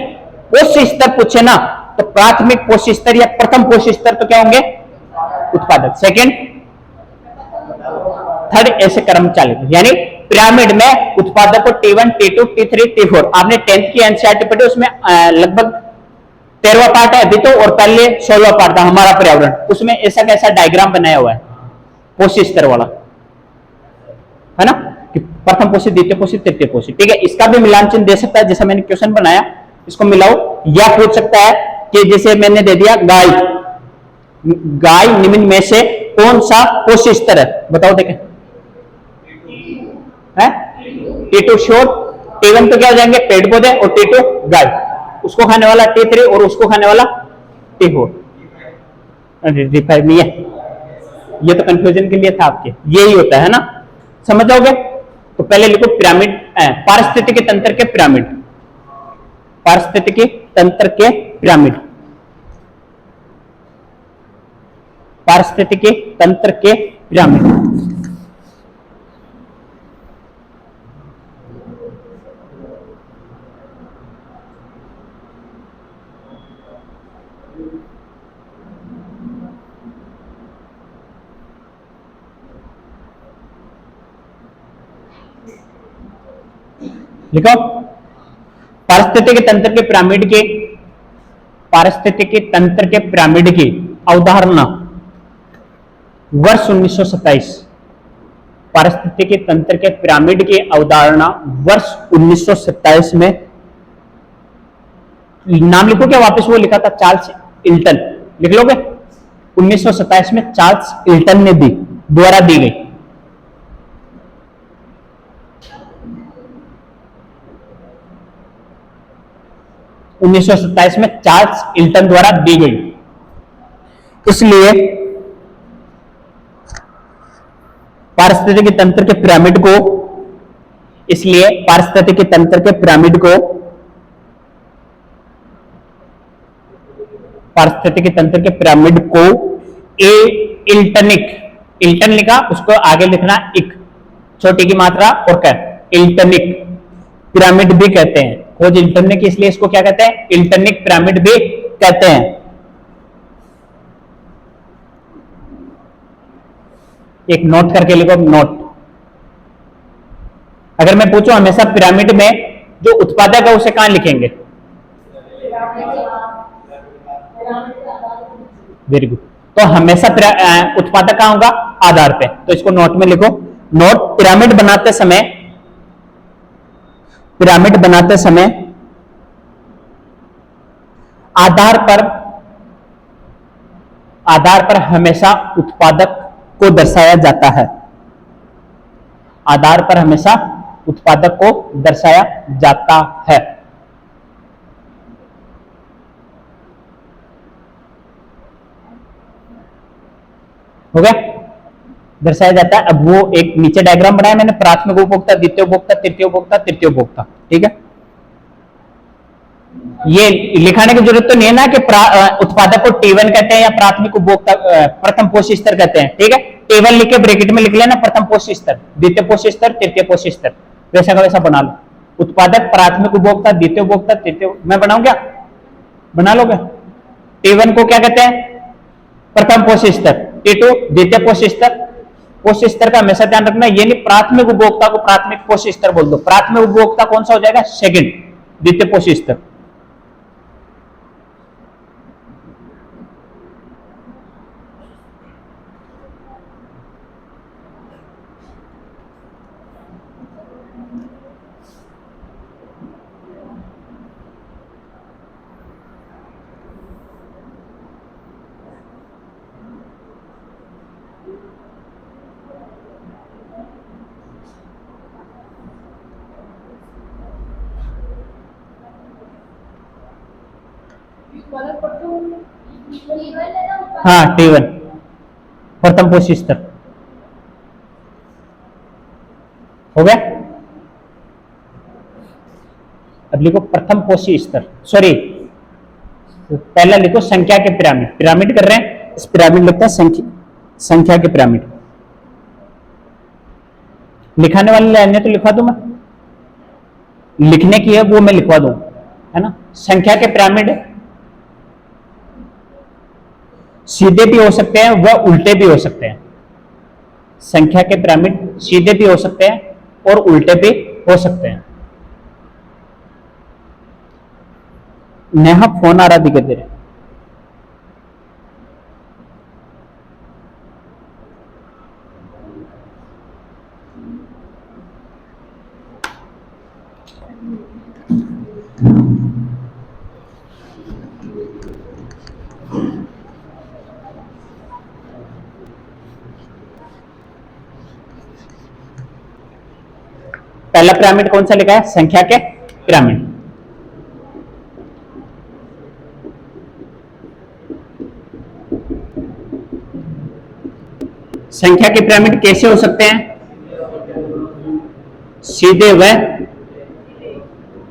S1: पोष स्तर पूछे ना तो प्राथमिक पोष स्तर या प्रथम पोष स्तर तो क्या होंगे? उत्पादक। सेकंड, थर्ड, ऐसे क्रम चालेगा। यानी पिरामिड में उत्पादक को T1, T2, T3, T4। आपने 10th की एनसीईआरटी पढ़ी, उसमें लगभग 13वां पार्ट है अभी तो, और पहले 16वां पार्ट था हमारा पर्यावरण, उसमें ऐसा कैसा डायग्राम बनाया हुआ है पोष स्तर वाला, है ना, कि प्रथम पोषी, द्वितीय पोषी, तृतीय पोषी। ठीक है, इसका भी मिलान चिन्ह दे सकता है, जैसा मैंने क्वेश्चन बनाया इसको मिलाओ। या पूछ सकता है कि जैसे मैंने दे दिया गाय, गाय निम्न में से कौन सा पोषी स्तर है? बताओ देखें, है T2 श्योर, T1 तो क्या हो जाएंगे पेड़ पौधे और T2 गाय, उसको खाने वाला T3 और उसको खाने वाला T4। नहीं है, ये तो कंफ्यूजन के लिए था आपके, यही होता है ना, समझ जाओगे। तो पहले लिखो पिरामिड, पारिस्थितिकी तंत्र के पिरामिड, पारिस्थितिकी तंत्र के पिरामिड, पारिस्थितिकी तंत्र के पिरामिड। लिखो पारिस्थितिकी तंत्र के पिरामिड के, पारिस्थितिकी तंत्र के पिरामिड की अवधारणा वर्ष 1927, पारिस्थितिकी तंत्र के पिरामिड की अवधारणा वर्ष 1927 में, नाम लिखो क्या वापस, वो लिखा था चार्ल्स इल्टन, लिख लोगे 1927 में चार्ल्स इल्टन ने दी, द्वारा दी गई। उन्नीस सौ 27 में चार्ल्स इल्टन द्वारा दी गई। इसलिए पारिस्थितिकी तंत्र के पिरामिड को, इसलिए पारिस्थितिकी तंत्र के पिरामिड को, पारिस्थितिकी तंत्र के पिरामिड को ए इल्टनिक, इल्टन लिखा उसको आगे लिखना इक, छोटी की मात्रा और कर, इल्टनिक पिरामिड भी कहते हैं। खोज इल्टनिक, इसलिए इसको क्या कहते हैं, इल्टनिक पिरामिड भी कहते हैं। एक नोट करके लिखो, नोट। अगर मैं पूछूं हमेशा पिरामिड में जो उत्पादक है उसे कहां लिखेंगे, वेरी गुड, तो हमेशा उत्पादक कहां होगा, आधार पे, तो इसको नोट में लिखो। नोट, पिरामिड बनाते समय, पिरामिड बनाते समय आधार पर हमेशा उत्पादक को दर्शाया जाता है, आधार पर हमेशा उत्पादक को दर्शाया जाता है। हो गया, दर्शाया जाता है। अब वो एक नीचे डायग्राम बनाया मैंने, प्राथमिक उपभोक्ता, द्वितीय उपभोक्ता, तृतीय उपभोक्ता, तृतीय उपभोक्ता, ठीक है। ये लिखाने की जरूरत तो नहीं है ना कि उत्पादक को T1 कहते हैं या प्राथमिक उपभोक्ता प्रथम पोषी स्तर कहते हैं, ठीक है। T1 लिख के ब्रैकेट में लिख लेना प्रथम पोषी स्तर, द्वितीय पोषी स्तर, तृतीय पोषी स्तर, वैसा का वैसा बना लो। उत्पादक, प्राथमिक उपभोक्ता, द्वितीय उपभोक्ता, तृतीय, मैं बनाऊं क्या, बना लोगे। T1 को क्या कहते हैं, प्रथम पोषी स्तर, T2 द्वितीय पोषी स्तर। पोषी स्तर का हमेशा ध्यान रखना, ये नहीं प्राथमिक उपभोक्ता को प्राथमिक पोषी स्तर बोल दो, प्राथमिक उपभोक्ता कौन सा हो जाएगा, सेकंड, द्वितीय पोषी स्तर। हाँ T1 प्रथम पोषी स्तर, हो गया। अब लिखो प्रथम पोषी स्तर, सॉरी पहला लिखो संख्या के पिरामिड, पिरामिड कर रहे हैं, इस पिरामिड लिखते हैं संख्या के पिरामिड। लिखाने वाले लाइन तो लिखवा दूं मैं, लिखने की है वो मैं लिखवा दूं, है ना। संख्या के पिरामिड सीधे भी हो सकते हैं व उल्टे भी हो सकते हैं, संख्या के पिरामिड सीधे भी हो सकते हैं और उल्टे भी हो सकते हैं। नेहा फोन आ रहा दिखे तेरे, पहला पिरामिड कौन सा लिखा है? संख्या के पिरामिड। संख्या के पिरामिड कैसे हो सकते हैं? सीधे व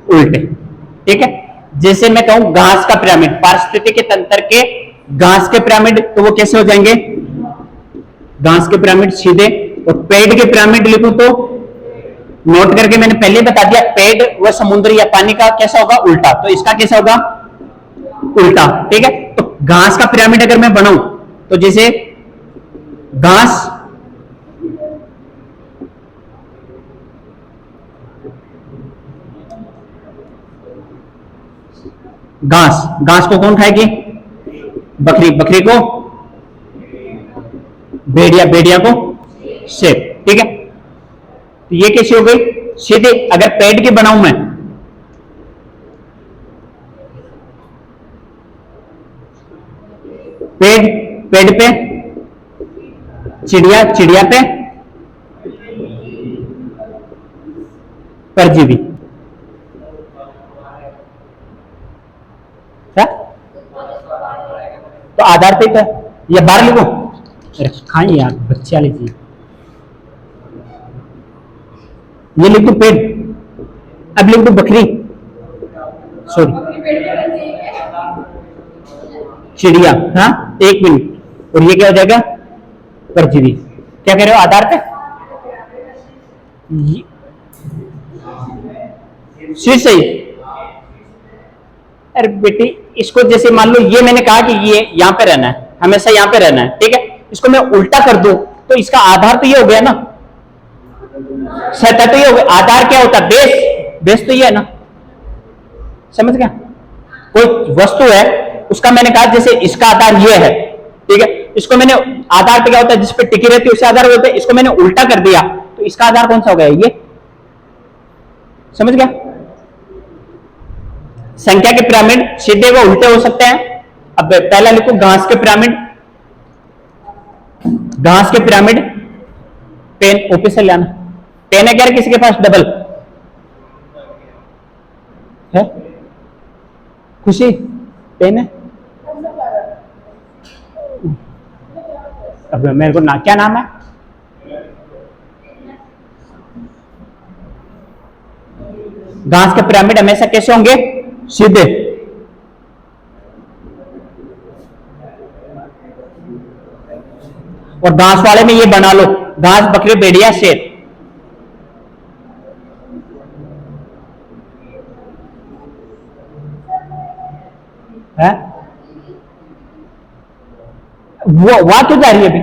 S1: उल्टे। ठीक है, जैसे मैं कहूं घास का पिरामिड, पारिस्थितिकी तंत्र के घास के पिरामिड, तो वो कैसे हो जाएंगे? घास के पिरामिड सीधे। और पेड़ के पिरामिड लिखूं तो नोट करके मैंने पहले बता दिया, पेड़ व समुद्र या पानी का कैसा होगा? उल्टा। तो इसका कैसा होगा? उल्टा। ठीक है, तो घास का पिरामिड अगर मैं बनाऊं तो जैसे घास, घास, घास को कौन खाएगी? बकरी, बकरी को भेड़िया, भेड़िया को शेर। ठीक है, तो ये कैसी हो गई? सीधे। अगर पेड़ की बनाऊं मैं, पेड़, पेड़ पे चिड़िया, चिड़िया पे परजीवी। क्या? तो आधार पे क्या या बाहर लिखो? अरे खाई यार, बच्चे वाली चीज। ये लिख दो पेड़, अब लिख दो बकरी, सॉरी चिड़िया। हाँ, एक मिनट। और ये क्या हो जाएगा? परजीवी। क्या कह रहे हो? आधार पे शीर्ष सही। अरे बेटी, इसको जैसे मान लो ये मैंने कहा कि ये यहां पे रहना है, हमेशा यहां पे रहना है। ठीक है, इसको मैं उल्टा कर दूं तो इसका आधार तो ये हो गया ना, सतह तो ये हो गया। आधार क्या होता है? बेस। बेस तो ये है ना, समझ गया? कोई वस्तु है, उसका मैंने कहा जैसे इसका आधार ये है। ठीक है, इसको मैंने आधार पे क्या होता है? जिस पे टिकी रहती है उसे आधार बोलते हैं। इसको मैंने उल्टा कर दिया तो इसका आधार कौन सा हो गया? ये। समझ गया? संख्या के पिरामिड सीधे व उल्टे हो सकते हैं। अब पहला लिखो घास के पिरामिड। घास के पिरामिड, पेन ऑफिस से लाना। पेन है क्या किसी के पास? डबल है? खुशी पेन है? अब मेरे को ना, क्या नाम है? घास के पिरामिड हमेशा कैसे होंगे? सीधे। और घास वाले में ये बना लो, घास, बकरी, भेड़िया, शेर। है वो वहां क्यों जा रही है अभी?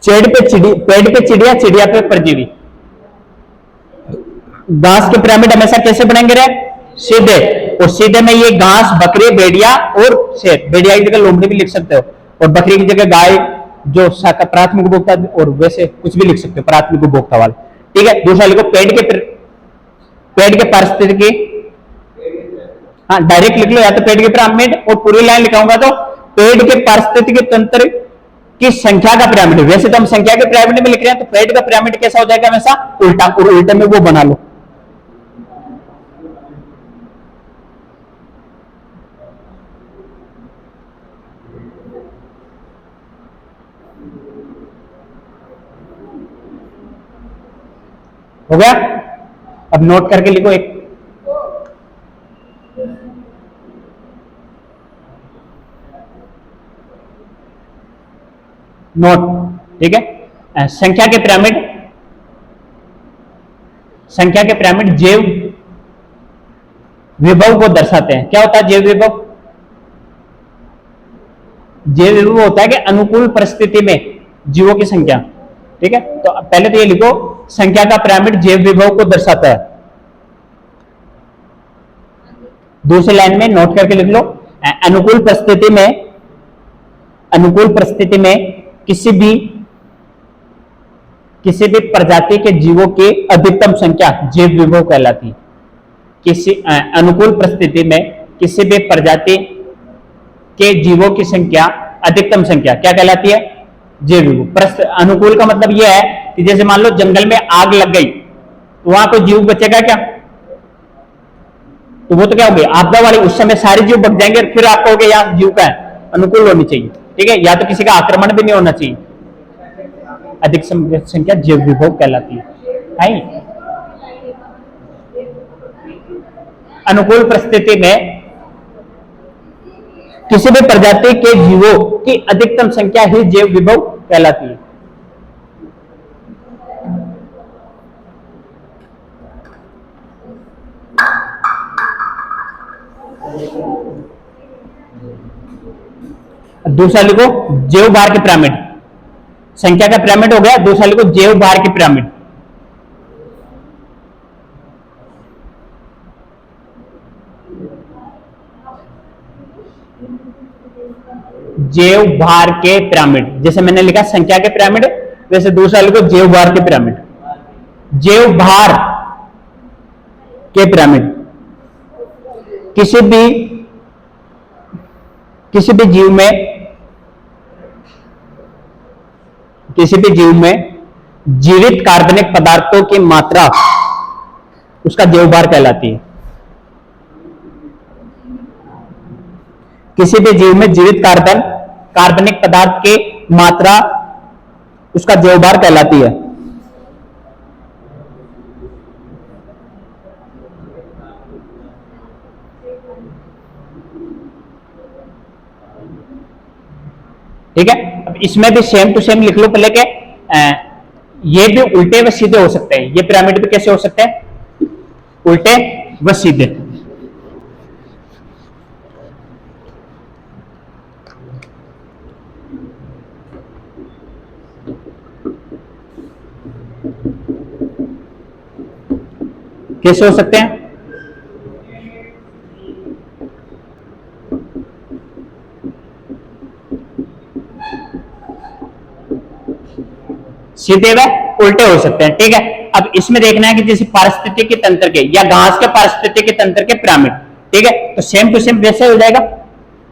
S1: पेड़ पे चिड़िया, चिड़िया पे परजीवी। घास के पिरामिड हमेशा कैसे बनेंगे रे? सीधे। और सीधे में ये घास, बकरी, भेड़िया और शेर। भेड़िया की जगह लोमड़ी भी लिख सकते हो, और बकरी की जगह गाय, जो प्राथमिक उपभोक्ता, और वैसे कुछ भी लिख सकते हो प्राथमिक उपभोक्ता वाले। ठीक है, दूसरा लिखो पेड़ के पारिस्थितिकी। हाँ, डायरेक्ट लिख लो, या तो पेड़ के पिरामिड, और पूरी लाइन लिखाऊंगा तो पेड़ के पारिस्थितिकी तंत्र की संख्या का पिरामिड। वैसे तो हम संख्या के पिरामिड में लिख रहे हैं, तो पेड़ का पिरामिड कैसा हो जाएगा? हमेशा उल्टा। और उल्टे में वो बना लो। हो गया? अब नोट करके लिखो एक। नोट। ठीक है, संख्या के पिरामिड, संख्या के पिरामिड जैव विभव को दर्शाते हैं। क्या होता है जैव विभव? जैव विभव होता है कि अनुकूल परिस्थिति में जीवों की संख्या। ठीक है, तो पहले तो ये लिखो, संख्या का पिरामिड जैव विभव को दर्शाता है। दूसरी लाइन में नोट करके लिख लो, अनुकूल परिस्थिति में, अनुकूल परिस्थिति में किसी भी प्रजाति के जीवों की अधिकतम संख्या जैव विभव कहलाती है। किसी अनुकूल परिस्थिति में किसी भी प्रजाति के जीवों की संख्या, अधिकतम संख्या क्या कहलाती है? जैव विभव। अनुकूल का मतलब यह है कि जैसे मान लो जंगल में आग लग गई तो वहां कोई जीव बचेगा क्या? तो वो तो क्या हो गई आपदा वाली, उस समय सारे जीव बच जाएंगे, फिर आप कहोगे यहाँ जीव का है, अनुकूल होनी चाहिए, ठीक है, या तो किसी का आक्रमण भी नहीं होना चाहिए। अधिक संख्या जैव विभव कहलाती है। अनुकूल परिस्थिति में किसी भी प्रजाति के जीवों की अधिकतम संख्या ही जैव विभव कहलाती है। दूसरा लिखो जैव भार की पिरामिड, संख्या का पिरामिड हो गया, दूसरा लिखो जैव भार की पिरामिड। जैव भार के पिरामिड, जैसे मैंने लिखा संख्या के पिरामिड, वैसे दूसरा लिखो जैव भार के पिरामिड। जैव भार के पिरामिड किसी भी जीव में जीवित कार्बनिक पदार्थों की मात्रा उसका जैव भार कहलाती है। किसी भी जीव में जीवित कार्बनिक पदार्थ की मात्रा उसका जैव भार कहलाती है। ठीक है, अब इसमें भी सेम टू सेम लिख लो पहले के, ये भी उल्टे व सीधे हो सकते हैं, ये पिरामिड भी कैसे हो सकते हैं? उल्टे व सीधे। कैसे हो सकते हैं? सीधे व उल्टे हो सकते हैं। ठीक है, अब इसमें देखना है कि जैसे पारिस्थितिकी तंत्र के या घास के पारिस्थितिकी तंत्र के पिरामिड, ठीक है, तो सेम टू सेम वैसे हो जाएगा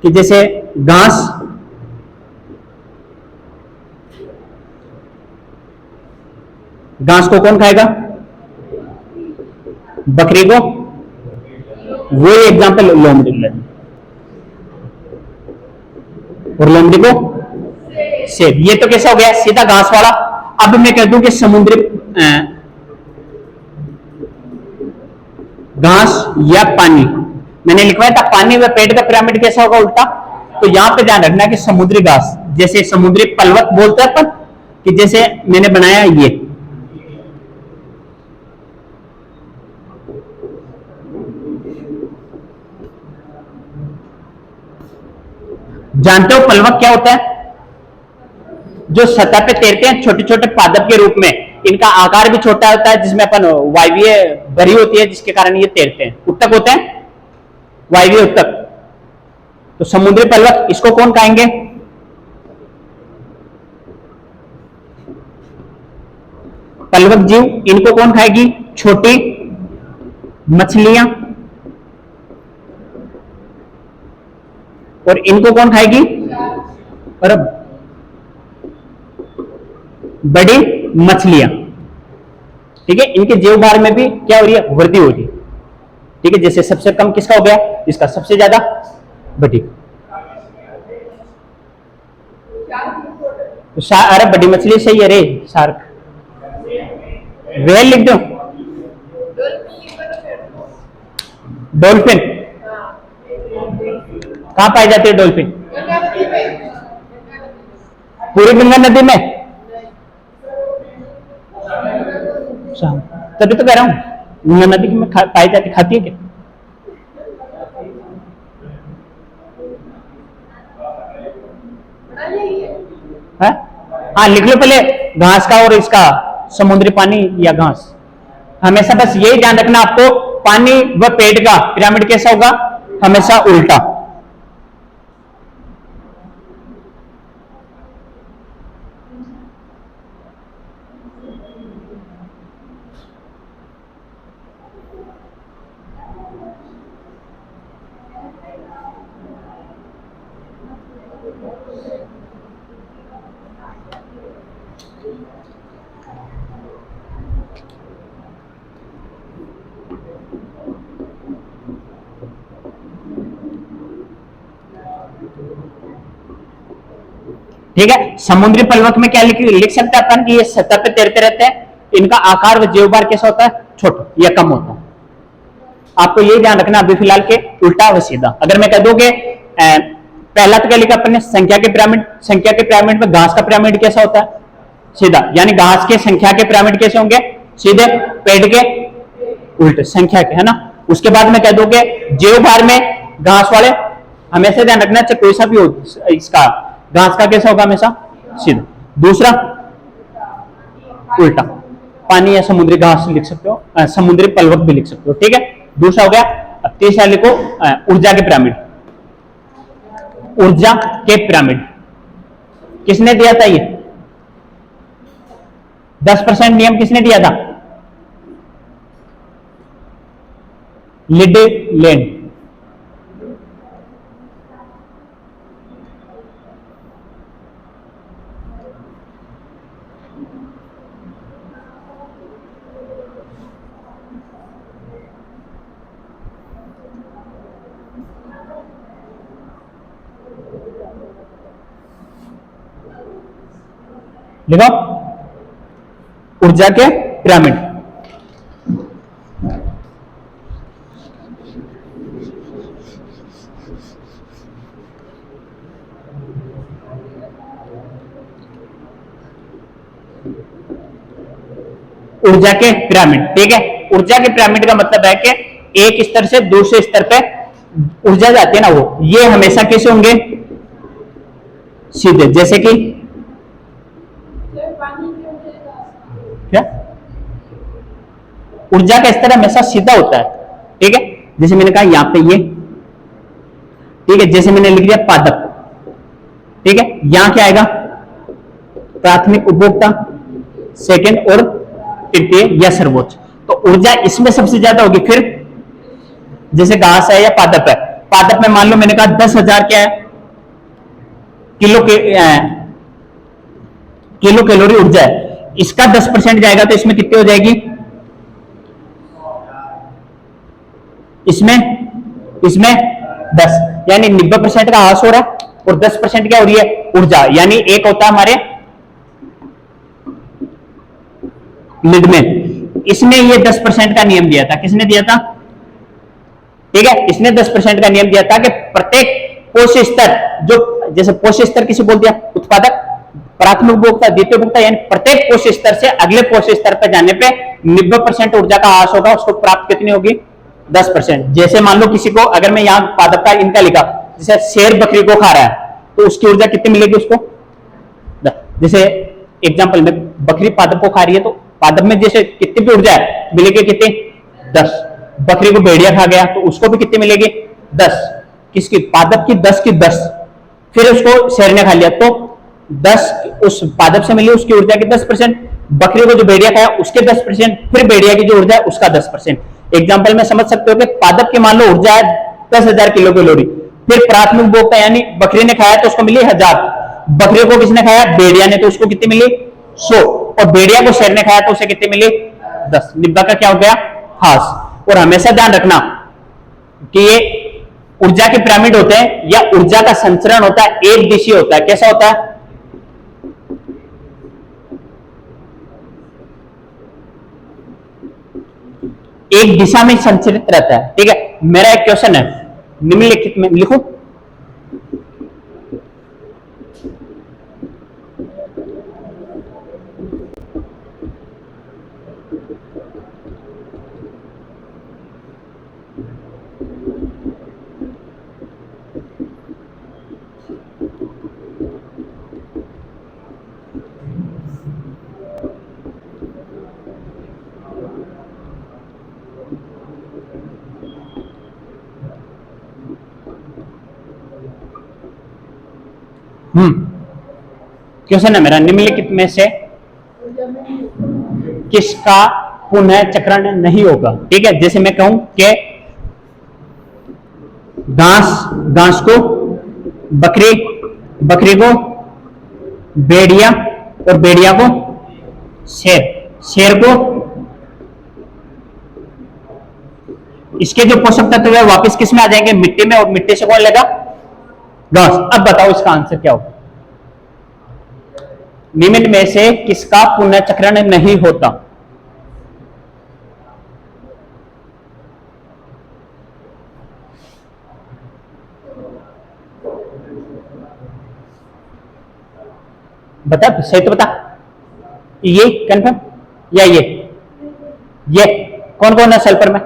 S1: कि जैसे घास को कौन खाएगा? बकरी को। वो एग्जांपल लोमड़ी ले, और लोमड़ी को सेब। ये तो कैसा हो गया? सीधा घास वाला। अब मैं कह दूं कि समुद्री घास या पानी, मैंने लिखवाया था पानी व पेट का पिरामिड कैसा होगा? उल्टा। तो यहां पे ध्यान रखना कि समुद्री घास, जैसे समुद्री पलवक बोलते हैं अपन, कि जैसे मैंने बनाया ये, जानते हो पलवक क्या होता है? जो सतह पे तैरते हैं छोटे छोटे पादप के रूप में, इनका आकार भी छोटा होता है, जिसमें अपन वायवीय भरी होती है, जिसके कारण ये तैरते हैं। उत्तक होते हैं, वायवीय उत्तक। तो समुद्री पलवक, इसको कौन खाएंगे? पलवक जीव। इनको कौन खाएगी? छोटी मछलियां। और इनको कौन खाएगी? और बड़ी मछलियां। ठीक है, इनके जीव भार में भी क्या हो रही है? वृद्धि हो रही है। ठीक है, जैसे सबसे कम किसका हो गया? इसका। सबसे ज्यादा बड़ी। तो अरे बड़ी मछली सही है रे, शार्क। वेल लिख दो। डॉल्फिन कहां पाई जाती है? डॉल्फिन पूरी गंगा नदी में। तभी तो कह रहा हूं गंगा नदी में पाई जाती, खाती है क्या? हाँ, लिख लो पहले घास का और इसका, समुद्री पानी या घास। हमेशा बस यही ध्यान रखना आपको, पानी व पेट का पिरामिड कैसा होगा? हमेशा उल्टा। ठीक है। समुद्री प्लवक में क्या लिख सकते हैं अपन कि ये सतह पे तैरते रहते हैं, इनका आकार व जीवभार कैसा होता है, छोटा या कम होता है। आपको ये ध्यान रखना अभी फिलहाल के उल्टा व सीधा। अगर मैं कह दूं कि पहला तो क्या लिखा अपन ने, संख्या के पिरामिड, संख्या के पिरामिड में घास का पिरामिड कैसा होता है, सीधा, यानी घास के संख्या के पिरामिड कैसे होंगे, सीधे, पेड़ के उल्टे संख्या के, है ना। उसके बाद मैं कह दूं कि जीवभार में घास वाले, हमेशा ध्यान रखना चाहे कोई सा भी हो, इसका घास का कैसा होगा, हमेशा सीधा। दूसरा उल्टा, पानी या समुद्री घास लिख सकते हो, समुद्री प्लवक भी लिख सकते हो, ठीक है। दूसरा हो गया। अब तीसरा लिखो ऊर्जा के पिरामिड। ऊर्जा के पिरामिड किसने दिया था ये 10% नियम, किसने दिया था, लिडलैंड। लिखो ऊर्जा के पिरामिड। ऊर्जा के पिरामिड, ठीक है। ऊर्जा के पिरामिड का मतलब है कि एक स्तर से दूसरे स्तर पे ऊर्जा जाती है ना, वो ये हमेशा कैसे होंगे, सीधे। जैसे कि क्या, ऊर्जा का स्तर हमेशा सीधा होता है, ठीक है। जैसे मैंने कहा यहां पे ये, ठीक है। जैसे मैंने लिख दिया पादप, ठीक है। यहां क्या आएगा, प्राथमिक उपभोक्ता, सेकंड और तृतीय या सर्वोच्च। तो ऊर्जा इसमें सबसे ज्यादा होगी। फिर जैसे घास है या पादप है, पादप में मान लो मैंने कहा 10,000 क्या है, किलो कैलोरी ऊर्जा है, इसका 10% जाएगा तो इसमें कितनी हो जाएगी, इसमें 10, यानी 90% का ह्रास हो रहा है और 10% क्या हो रही है, ऊर्जा। यानी एक होता है हमारे लिड में, इसने ये 10% का नियम दिया था, किसने दिया था, ठीक है। इसने 10% का नियम दिया था कि प्रत्येक कोश स्तर, जो जैसे कोश स्तर किसे बोल दिया, उत्पादक, प्राथमिक उपभोक्ता, द्वितीय उपभोक्ता, यानी प्रत्येक कोश स्तर से अगले कोश स्तर पर जाने पे 90% ऊर्जा का ह्रास होगा, उसको प्राप्त कितनी होगी, 10%। जैसे मान लो किसी को, अगर मैं यहाँ पादप का इनका लिखा, जैसे शेर बकरी को खा रहा है तो उसकी ऊर्जा कितनी मिलेगी उसको, जैसे एग्जाम्पल में बकरी पादप को खा रही है तो पादप में जैसे कितनी भी ऊर्जा है मिलेगी, कितनी, 10। बकरी को भेड़िया खा गया तो उसको भी कितनी मिलेगी, 10। किसकी, पादप की 10 की 10। फिर उसको शेर ने खा लिया तो 10 उस पादप से मिली, उसकी ऊर्जा की 10%। बकरी को जो भेड़िया खाया उसके 10%, फिर भेड़िया की जो ऊर्जा है उसका 10%। एग्जाम्पल में समझ सकते हो कि पादप की मान लो ऊर्जा है 10,000 किलो कैलोरी, फिर प्राथमिक उपभोक्ता यानी बकरी ने खाया तो उसको मिली 1000, बकरी को किसने खाया, भेड़िया ने, तो उसको कितनी मिली, 100, और भेड़िया को शेर ने खाया तो उसे कितनी मिली, 10। निब्बा का क्या हो गया, ह्रास। और हमेशा ध्यान रखना कि ये ऊर्जा के पिरामिड होते हैं या ऊर्जा का संचरण होता है, एक दिशीय होता है। कैसा होता है, एक दिशा में संचरित रहता है, ठीक है। मेरा एक क्वेश्चन है, निम्नलिखित में लिखो, क्वेश्चन है मेरा, निम्नलिखित में से किसका पुनः चक्रण नहीं होगा, ठीक है। जैसे मैं कहूं कि घास को बकरी, बकरी को भेड़िया और भेड़िया को शेर, शेर को, इसके जो पोषक तत्व है वापस किस में आ जाएंगे, मिट्टी में, और मिट्टी से कौन लेगा, घास। अब बताओ इसका आंसर क्या होगा, निम्न में से किसका पुनर्चक्रण नहीं होता? बता, सही तो बता। ये कंफर्म या ये कौन कौन है सल्फर में?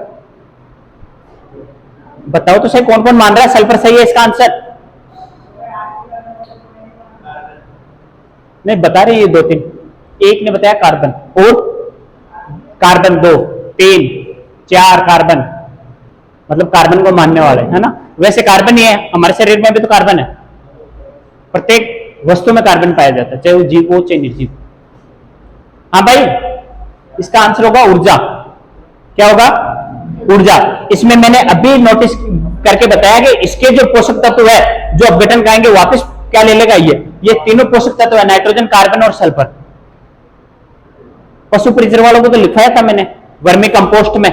S1: बताओ तो सही, कौन कौन मान रहा है सल्फर सही है इसका आंसर? नहीं बता रही है, 2-3। एक ने बताया कार्बन, और कार्बन 2, 3, 4 कार्बन, मतलब कार्बन को मानने वाले है ना। वैसे कार्बन ही है, हमारे शरीर में भी तो कार्बन है, प्रत्येक वस्तु में कार्बन पाया जाता है, चाहे वो जीव हो चाहे निर्जीव। हाँ भाई, इसका आंसर होगा ऊर्जा। क्या होगा? ऊर्जा। इसमें मैंने अभी नोटिस करके बताया कि इसके जो पोषक तत्व है जो अपघटन करेंगे वापस क्या ले लेगा, ये तीनों पोषक तत्व है, नाइट्रोजन, कार्बन और सल्फर। पशु परिचर वालों को तो लिखाया था मैंने वर्मी कंपोस्ट में।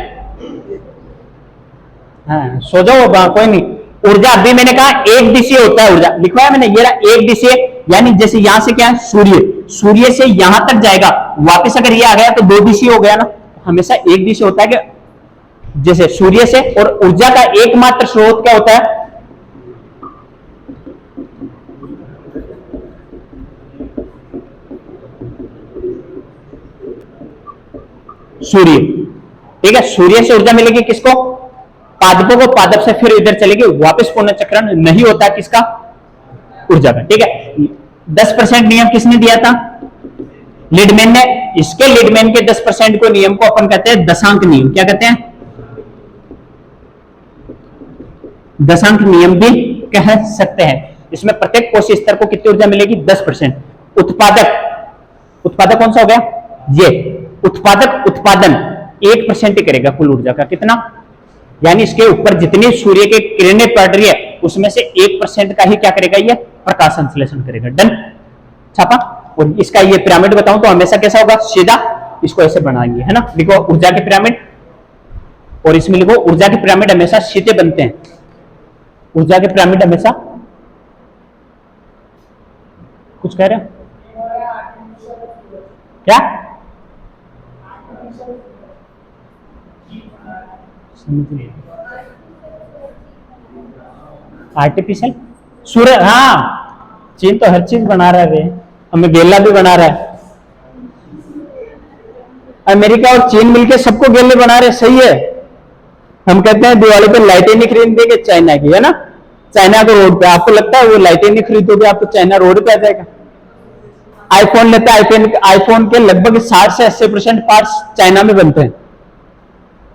S1: हाँ, सो जाओ, कोई नहीं। ऊर्जा अभी मैंने कहा एक दिशीय होता है, ऊर्जा लिखवाया मैंने, ये रहा एक दिशीय, यानी जैसे यहां से क्या है सूर्य से यहां तक जाएगा, वापस अगर ये आ गया तो 2 दिशीय हो गया ना। हमेशा एक दिशीय होता है कि जैसे सूर्य से, और ऊर्जा का एकमात्र स्रोत क्या होता है? सूर्य। ठीक है, सूर्य से ऊर्जा मिलेगी किसको? पादपों को, पादप से फिर इधर चलेगी वापस, पुनर्चक्रण नहीं होता किसका? ऊर्जा का। ठीक है, 10% नियम किसने दिया था? लिडमैन ने। इसके लिडमैन के 10% को नियम को अपन कहते हैं दशांक नियम। क्या कहते हैं? दशांक नियम भी कह सकते हैं। इसमें प्रत्येक कोशीय स्तर को कितनी ऊर्जा मिलेगी? 10%। उत्पादक कौन सा हो गया? ये उत्पादक उत्पादन 1% ही करेगा कुल ऊर्जा का। कितना? यानी इसके ऊपर जितनी सूर्य की किरणें पड़ रही है उसमें से 1% का ही क्या करेगा? ये प्रकाश संश्लेषण करेगा। डन, छापा। और इसका ये पिरामिड बताऊं तो हमेशा कैसा होगा? सीधा इसको ऐसे बनाएंगे, है ना। लिखो ऊर्जा के पिरामिड, और इसमें लिखो ऊर्जा के पिरामिड हमेशा सीधे बनते हैं। ऊर्जा के पिरामिड हमेशा, कुछ कह रहे हो क्या? आर्टिफिशियल सूरज, हाँ चीन तो हर चीज बना रहा है, हमें गेला भी बना रहा है। अमेरिका और चीन मिलकर सबको गेले बना रहे, सही है। हम कहते हैं दिवाली पे लाइटें नहीं खरीदेंगे चाइना की, है ना। चाइना को रोड पे, आपको लगता है वो लाइटें नहीं खरीदोगे आप तो चाइना रोड पे आ जाएगा? आईफोन लेते हैं, आईफोन के लगभग 60 से 80% पार्ट्स चाइना में बनते हैं।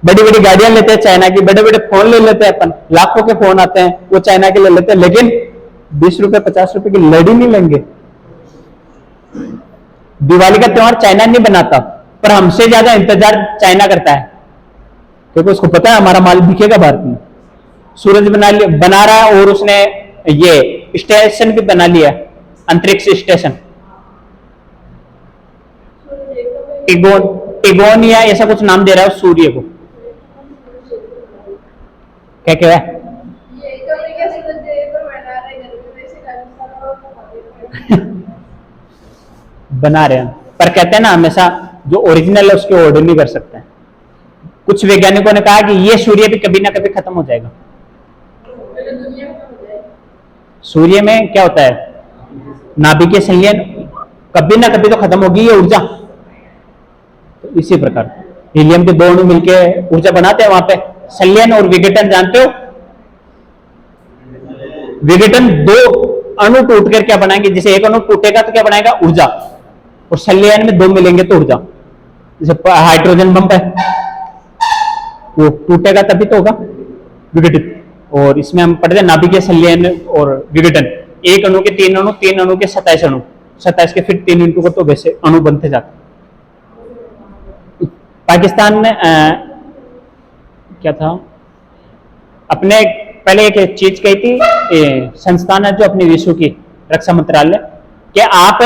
S1: बड़ी बड़ी गाड़ियां लेते हैं चाइना की, बड़े बड़े फोन ले लेते हैं अपन, लाखों के फोन आते हैं वो चाइना के ले लेते हैं, लेकिन 20 रुपए 50 रुपए की लड़ी नहीं लेंगे। दिवाली का त्योहार चाइना नहीं बनाता, पर हमसे ज्यादा इंतजार चाइना करता है, क्योंकि उसको पता है हमारा माल बिकेगा भारत में। सूरज बना रहा है, और उसने ये स्टेशन भी बना लिया, अंतरिक्ष स्टेशन, टिगोन या ऐसा कुछ नाम दे रहा है सूर्य को। क्या क्या है? बना रहे हैं, पर कहते हैं ना हमेशा जो ओरिजिनल है उसके ऑर्डर नहीं कर सकते हैं। कुछ वैज्ञानिकों ने कहा कि ये सूर्य भी कभी ना कभी खत्म हो जाएगा। सूर्य में क्या होता है? नाभिकीय संलयन, कभी ना कभी तो खत्म होगी ये ऊर्जा। तो इसी प्रकार हीलियम के 2 अणु मिलकर ऊर्जा बनाते हैं वहां पे। संलयन और विघटन जानते हो? विघटन 2 अणु टूटकर क्या बनाएंगे? जैसे एक अणु टूटेगा तो क्या बनाएगा? ऊर्जा। और संलयन में 2 मिलेंगे तो ऊर्जा। जैसे हाइड्रोजन बम है, वो टूटेगा तभी तो होगा विघटित। और इसमें हम पढ़ते हैं नाभिकीय संलयन और विघटन। एक अणु के 3 अणु, 3 अणु के 27 अणु, 27 के फिर 3 इंटू को, तो वैसे अणु बनते जाते। पाकिस्तान में क्या था, अपने पहले एक चीज कही थी, संस्थान है जो अपनी विश्व की रक्षा मंत्रालय, कि आप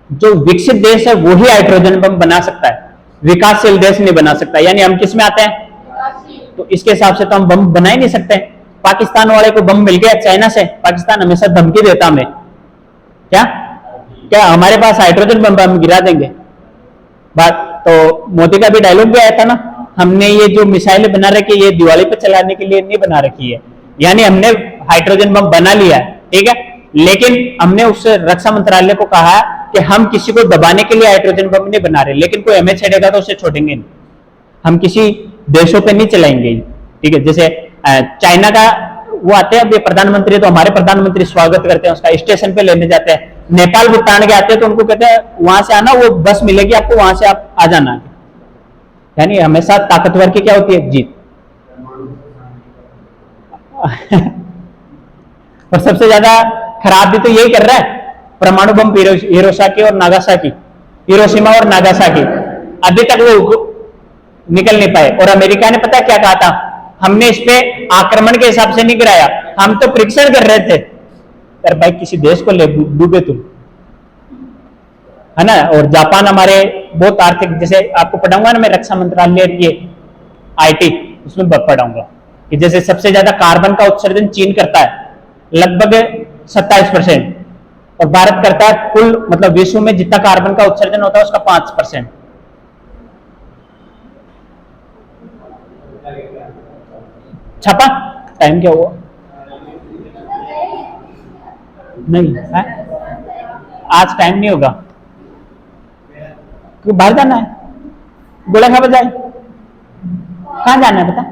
S1: जो विकसित देश है वो ही हाइड्रोजन बम बना सकता है, विकासशील देश नहीं बना सकता। यानी हम किस में आते हैं? तो इसके हिसाब से तो हम बम बना ही नहीं सकते। पाकिस्तान वाले को बम मिल गया चाइना से, पाकिस्तान हमेशा धमकी देता हमें, क्या क्या हमारे पास हाइड्रोजन बम हम गिरा देंगे? बात तो मोदी का भी डायलॉग भी आया था ना, हमने ये जो मिसाइलें बना रखी है ये दिवाली पे चलाने के लिए नहीं बना रखी है, यानी हमने हाइड्रोजन बम बना लिया है, ठीक है, लेकिन हमने उस रक्षा मंत्रालय को कहा कि हम किसी को दबाने के लिए हाइड्रोजन बम नहीं बना रहे, लेकिन कोई हमें छेड़ेगा तो उसे छोड़ेंगे नहीं, हम किसी देशों पे नहीं चलाएंगे, ठीक है। जैसे चाइना का वो आते हैं, अब ये प्रधानमंत्री, तो हमारे प्रधानमंत्री स्वागत करते हैं उसका, स्टेशन पे लेने जाते हैं, नेपाल भूटान के आते हैं तो उनको कहते हैं वहां से आना, वो बस मिलेगी आपको, वहां से आप आ जाना, यानी हमेशा ताकतवर की क्या होती है? जीत। और सबसे ज्यादा खराब भी तो यही कर रहा है, परमाणु बम हिरोशिमा और नागासाकी, हिरोशिमा और नागासाकी, अभी तक वो निकल नहीं पाए। और अमेरिका ने पता क्या कहा था, हमने इस पे आक्रमण के हिसाब से नहीं गिराया, हम तो परीक्षण कर रहे थे। यार भाई किसी देश को ले डूबे तुम, है ना। और जापान हमारे बहुत आर्थिक, जैसे आपको पढ़ाऊंगा ना मैं रक्षा मंत्रालय ये आईटी, उसमें पढ़ाऊंगा कि जैसे सबसे ज्यादा कार्बन का उत्सर्जन चीन करता है लगभग 27%, और भारत करता है कुल, मतलब विश्व में जितना कार्बन का उत्सर्जन होता है उसका 5%। छापा टाइम क्या हुआ? नहीं है? आज टाइम नहीं होगा क्योंकि बाहर जाना है, गोला खा बजाए, कहां जाना है बता?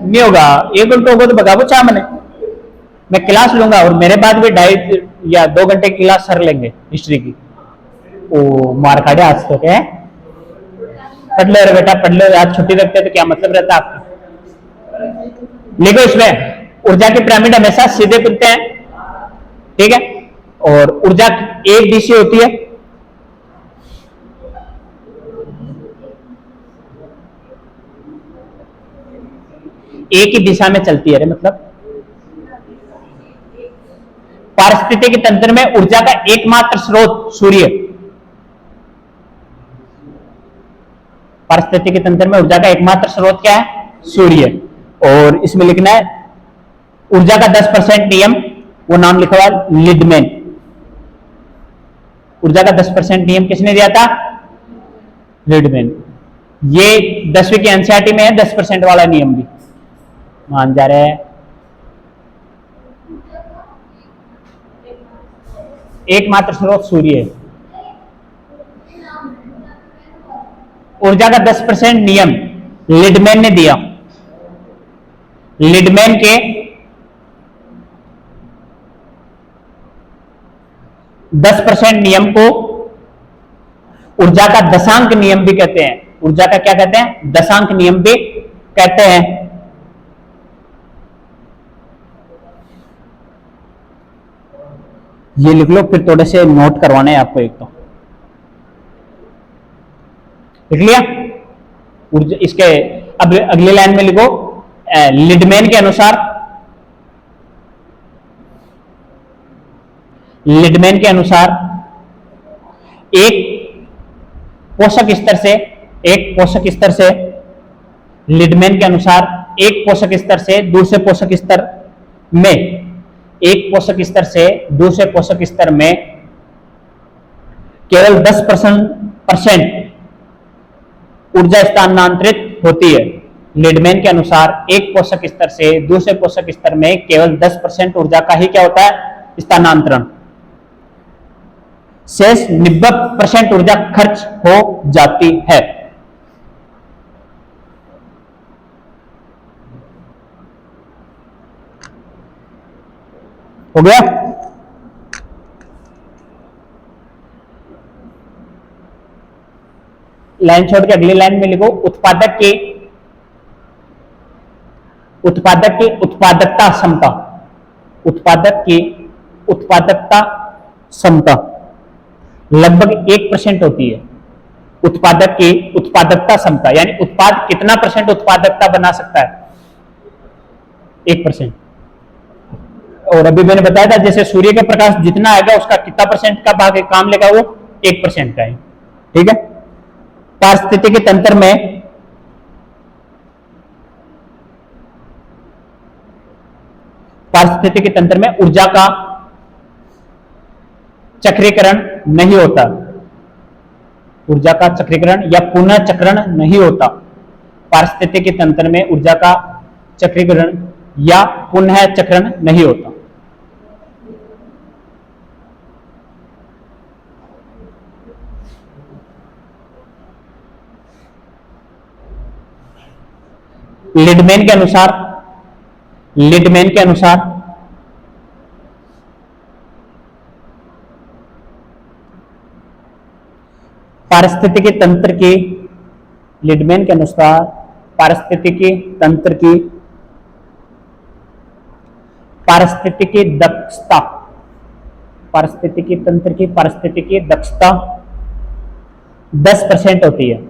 S1: नहीं होगा, 1 घंटे होगा तो बगाबो चाह मैं क्लास लूंगा, और मेरे बाद भी 2.5 या 2 घंटे की क्लास सर लेंगे हिस्ट्री की। ओ मार खाड़े आज तो क्या है, पढ़ लो रे बेटा पढ़ लो, आज छुट्टी रखते तो क्या मतलब रहता आपका। लिखो इसमें ऊर्जा की पिरामिड हमेशा सीधे खुलते हैं, ठीक है, और ऊर्जा एक दिशा होती है, एक ही दिशा में चलती है, मतलब पारिस्थितिकी तंत्र में ऊर्जा का एकमात्र स्रोत सूर्य, पारिस्थितिकी तंत्र में ऊर्जा का एकमात्र स्रोत क्या है? सूर्य। और इसमें लिखना है ऊर्जा का 10% नियम, वो नाम लिखा हुआ लिडमैन। ऊर्जा का 10% नियम किसने दिया था? लिडमैन। ये 10वीं की एनसीईआरटी में है 10% वाला नियम भी, मान जा रहे हैं। एकमात्र स्रोत सूर्य है। ऊर्जा का 10% नियम लिडमैन ने दिया। लिडमैन के 10% नियम को ऊर्जा का दशांक नियम भी कहते हैं। ऊर्जा का क्या कहते हैं? दशांक नियम भी कहते हैं। ये लिख लो, फिर थोड़े से नोट करवाने हैं आपको। एक तो लिख लिया ऊर्जा, इसके अब अगली लाइन में लिखो लिडमैन के अनुसार, लिडमैन के अनुसार एक पोषक स्तर से, एक पोषक स्तर से, लिडमैन के अनुसार एक पोषक स्तर से दूसरे पोषक स्तर में, एक पोषक स्तर से दूसरे पोषक स्तर में केवल 10% ऊर्जा स्थानांतरित होती है। लिडमैन के अनुसार एक पोषक स्तर से दूसरे पोषक स्तर में केवल 10% ऊर्जा का ही क्या होता है? स्थानांतरण। शेष 90% ऊर्जा खर्च हो जाती है। हो गया? लाइन छोड़ के अगली लाइन में लिखो उत्पादक की उत्पादकता क्षमता। उत्पादक की उत्पादकता क्षमता लगभग 1% होती है। उत्पादक की उत्पादकता क्षमता यानी उत्पाद कितना % उत्पादकता बना सकता है? 1%। और अभी मैंने बताया था जैसे सूर्य का प्रकाश जितना आएगा उसका कितना % का भाग काम लेगा? वो 1% का है। ठीक है। पारिस्थितिकी तंत्र में ऊर्जा का चक्रीकरण नहीं होता, ऊर्जा का चक्रीकरण या पुनः चक्रण नहीं होता। पारिस्थितिकी तंत्र में ऊर्जा का चक्रीकरण या पुनः चक्रण नहीं होता। लिडमैन के अनुसार पारिस्थितिकी तंत्र की लिडमैन के अनुसार पारिस्थितिकी तंत्र की पारिस्थितिकी दक्षता पारिस्थितिकी तंत्र की पारिस्थितिकी दक्षता 10% होती है।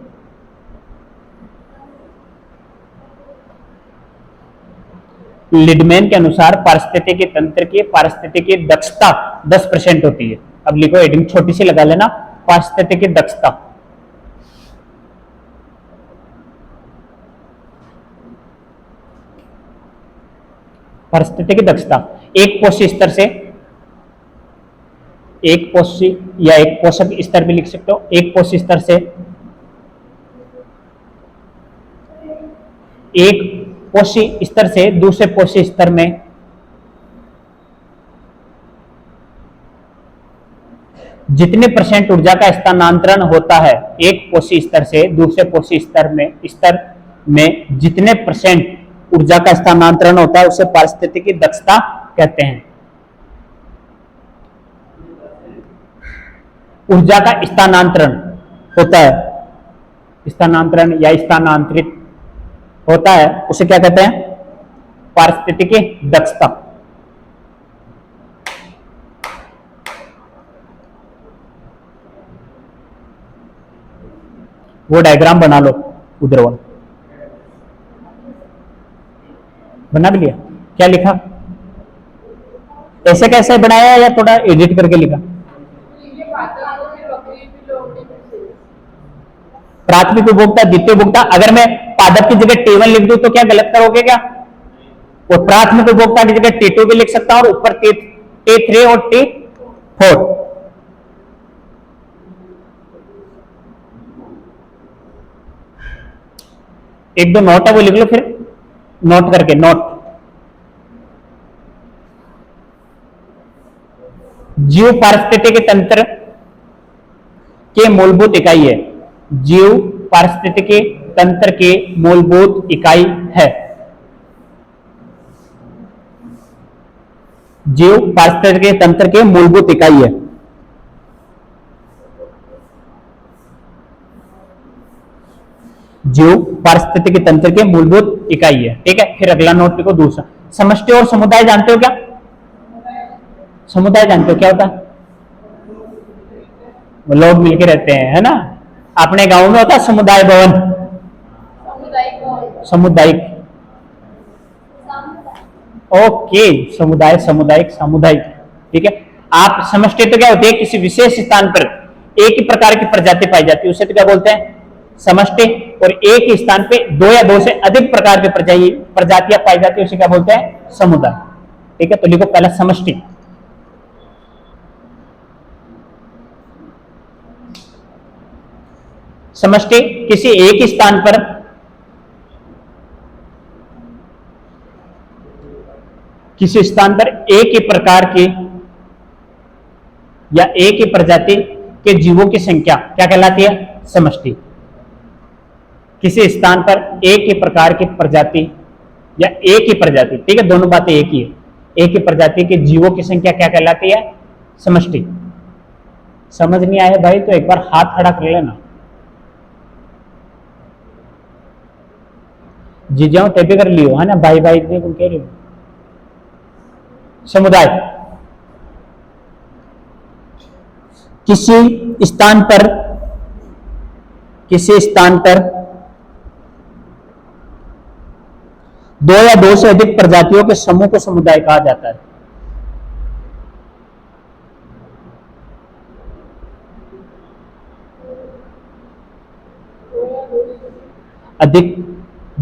S1: लिडमैन के अनुसार पारिस्थितिकी तंत्र की पारिस्थितिकी दक्षता 10% होती है। अब लिखो, हेडिंग छोटी सी लगा लेना, पारिस्थितिकी दक्षता। पारिस्थितिकी दक्षता एक पोषी स्तर से, एक पोषी या एक पोषक स्तर भी लिख सकते हो, एक पोषी स्तर से एक पोषी स्तर से दूसरे पोषी स्तर में जितने % ऊर्जा का स्थानांतरण होता है, एक पोषी स्तर से दूसरे पोषी स्तर में जितने % ऊर्जा का स्थानांतरण होता है उसे पारिस्थितिकी दक्षता कहते हैं। ऊर्जा का स्थानांतरण होता है, स्थानांतरण या स्थानांतरित होता है, उसे क्या कहते हैं? पारिस्थितिकी दक्षता। वो डायग्राम बना लो, उधर वाला बना भी लिया? क्या लिखा? ऐसे कैसे बनाया या थोड़ा एडिट करके लिखा? प्राथमिक उपभोक्ता, द्वितीय उपभोक्ता। अगर मैं पादप की जगह T1 लिख दूं तो क्या गलत करोगे क्या? और प्राथमिक उपभोक्ता की जगह T2 भी लिख सकता हूं और ऊपर T3 और T4। एक दो नोट है वो लिख लो, फिर नोट करके नोट। जीव पारिस्थितिकी तंत्र के मूलभूत इकाई है। जीव पारिस्थितिकी तंत्र की मूलभूत इकाई है। जीव पारिस्थितिकी तंत्र के मूलभूत इकाई है। जीव पारिस्थितिकी तंत्र के मूलभूत इकाई है। ठीक है, फिर अगला नोट लिखो दूसरा। समष्टि और समुदाय जानते हो क्या? समुदाय जानते हो क्या होता है? वो लोग मिलके रहते हैं, है ना? अपने गांव में होता है समुदाय भवन, सामुदायिक। ओके, समुदाय, सामुदायिक, सामुदायिक। ठीक है। आप समष्टि तो क्या होती है? किसी विशेष स्थान पर एक ही प्रकार की प्रजाति पाई जाती है, उसे तो क्या बोलते हैं? समष्टि। और एक ही स्थान पे दो या दो से अधिक प्रकार की प्रजातियां पाई जाती है, उसे क्या बोलते हैं? समुदाय। ठीक है, तो लिखो पहला समष्टि। समष्टि किसी एक स्थान पर एक ही प्रकार की या एक ही प्रजाति के जीवों की संख्या क्या कहलाती है? समष्टि। किसी स्थान पर एक ही प्रकार की प्रजाति या एक ही प्रजाति, ठीक है, दोनों बातें एक ही है, एक ही प्रजाति के जीवों की संख्या क्या कहलाती है? समष्टि। समझ नहीं आया भाई तो एक बार हाथ खड़ा कर लेना। जी जाओ तय भी कर लियो, है ना? भाई भाई इतने तुम कह रहे हो। समुदाय किसी स्थान पर दो या दो से अधिक प्रजातियों के समूह को समुदाय कहा जाता है।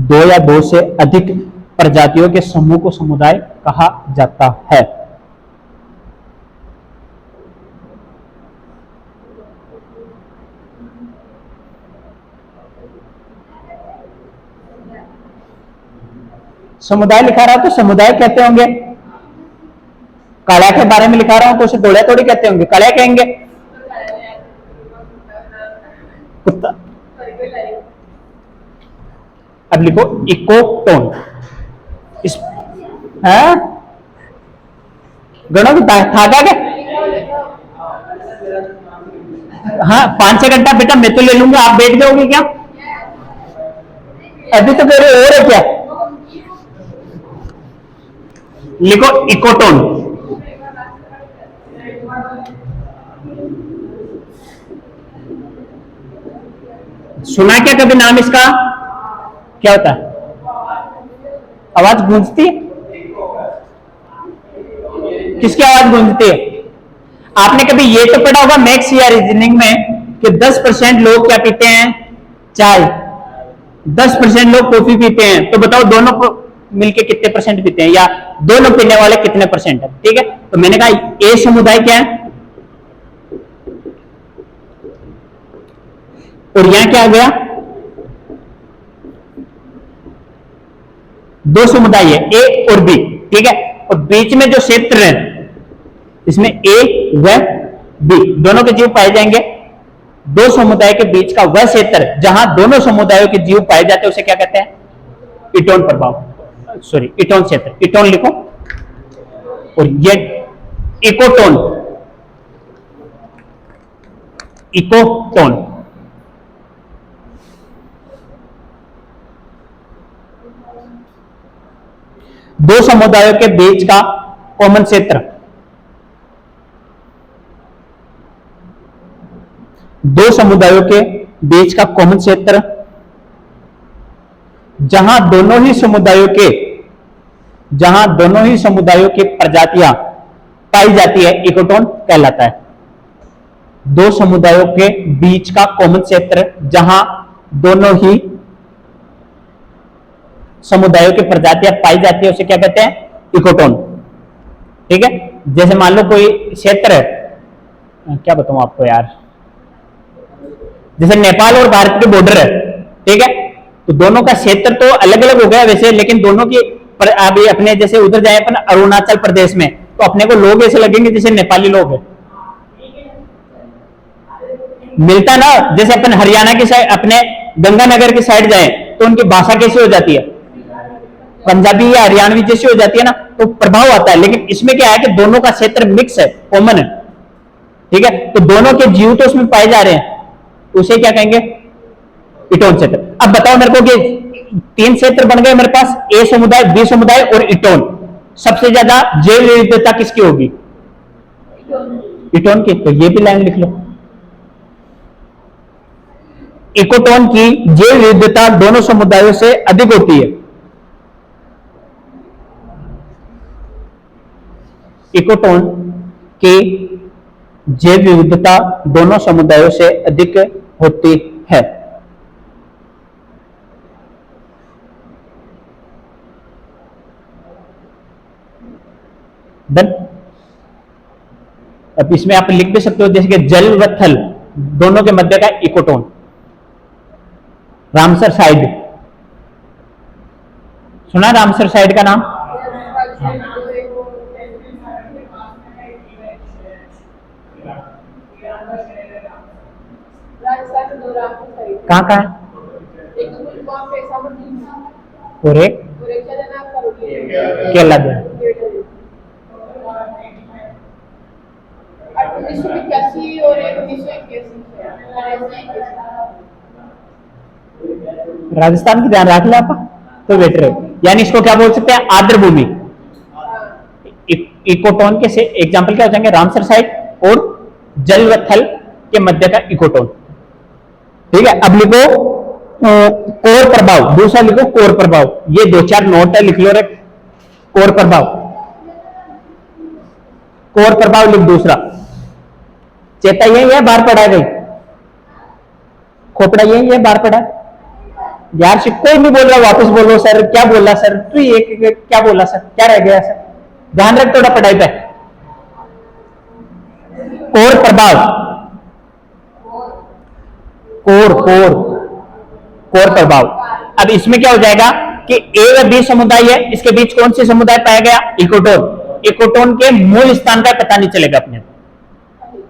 S1: दो या दो से अधिक प्रजातियों के समूह को समुदाय कहा जाता है। समुदाय लिखा रहा हूं तो समुदाय कहते होंगे, कड़ा के बारे में लिखा रहा हूं तो उसे दौड़े थोड़ी कहते होंगे, कड़ा कहेंगे। कुत्ता। अब लिखो इको टोन। इस गणों की था क्या? हाँ 5-6 घंटा बेटा मैं तो ले लूंगा, आप बैठ जाओगे क्या? अभी तो मेरे और है क्या? लिखो इकोटोन। सुना क्या कभी नाम इसका? क्या होता है? आवाज गूंजती है? किसकी आवाज गूंजती है? आपने कभी ये तो पढ़ा होगा मैथ्स या रीजनिंग में कि 10% लोग क्या पीते हैं? चाय। 10% लोग कॉफी पीते हैं। तो बताओ दोनों को मिलके कितने परसेंट पीते हैं, या दोनों पीने वाले कितने परसेंट है? ठीक है, तो मैंने कहा ए समुदाय क्या है और यहां क्या आ गया? दो समुदाय है ए और बी। ठीक है, और बीच में जो क्षेत्र है इसमें ए व बी दोनों के जीव पाए जाएंगे। दो समुदाय के बीच का वह क्षेत्र जहां दोनों समुदायों के जीव पाए जाते हैं उसे क्या कहते हैं? इटोन प्रभाव, सॉरी इटोन क्षेत्र। इटोन लिखो। और ये इकोटोन, इकोटोन दो समुदायों के बीच का कॉमन क्षेत्र, दो समुदायों के बीच का कॉमन क्षेत्र जहां दोनों ही समुदायों की प्रजातियां पाई जाती है, इकोटोन कहलाता है। दो समुदायों के बीच का कॉमन क्षेत्र जहां दोनों ही समुदायों की प्रजातियां पाई जाती है उसे क्या कहते हैं? इकोटोन। ठीक है, जैसे मान लो कोई क्षेत्र है, क्या बताऊं आपको यार, जैसे नेपाल और भारत के बॉर्डर है। ठीक है, तो दोनों का क्षेत्र तो अलग अलग हो गया वैसे, लेकिन दोनों की अभी अपने जैसे उधर जाए अपन अरुणाचल प्रदेश में तो अपने को लोग ऐसे लगेंगे जैसे नेपाली लोग हैं, मिलता ना। जैसे अपन हरियाणा की साइड अपने गंगानगर की साइड जाए तो उनकी भाषा कैसी हो जाती है? पंजाबी या हरियाणवी जैसी हो जाती है ना, तो प्रभाव आता है। लेकिन इसमें क्या है कि दोनों का क्षेत्र मिक्स है, कॉमन है। ठीक है, तो दोनों के जीव तो उसमें पाए जा रहे हैं, उसे क्या कहेंगे? इटोन क्षेत्र। अब बताओ मेरे को कि 3 क्षेत्र बन गए मेरे पास, ए समुदाय, बी समुदाय और इटोन। सबसे ज्यादा जैव विविधता किसकी होगी? इटोन की। तो ये भी लाइन लिख लो, इकोटोन की जैव विविधता दोनों समुदायों से अधिक होती है। इकोटोन की जैव विविधता दोनों समुदायों से अधिक होती है। डन। अब इसमें आप लिख भी सकते हो जैसे कि जल व थल दोनों के मध्य का इकोटोन। रामसर साइड, सुना रामसर साइड का नाम? कहाँ कहाँ? और एक केला दे।
S2: 1985 और 1981
S1: राजस्थान की ध्यान रख ले आप तो बेटर है। यानी इसको क्या बोल सकते हैं? आर्द्र भूमि। इकोटोन के से एग्जाम्पल क्या हो जाएंगे? रामसर साइड और जल व थल के मध्य का इकोटोन। ठीक है, अब लिखो कोर प्रभाव। दूसरा लिखो कोर प्रभाव। ये 2-4 नोट है, लिख लो रे। कोर प्रभाव, कोर प्रभाव लिख। दूसरा चेता यही है, बाहर पढ़ा गई खोपड़ा यही है, बाहर पढ़ा यार। कोई नहीं बोल रहा, वापस बोलो सर। क्या बोला सर? तू ये क्या बोला सर? क्या रह गया सर? ध्यान रख थोड़ा पढ़ाई पे। कोर प्रभाव, कोर कोर कोर प्रभाव। अब इसमें क्या हो जाएगा? कि ए व बी समुदाय है, इसके बीच कौन सी समुदाय पाया गया? इकोटोन। इकोटोन के मूल स्थान का पता नहीं चलेगा अपने को,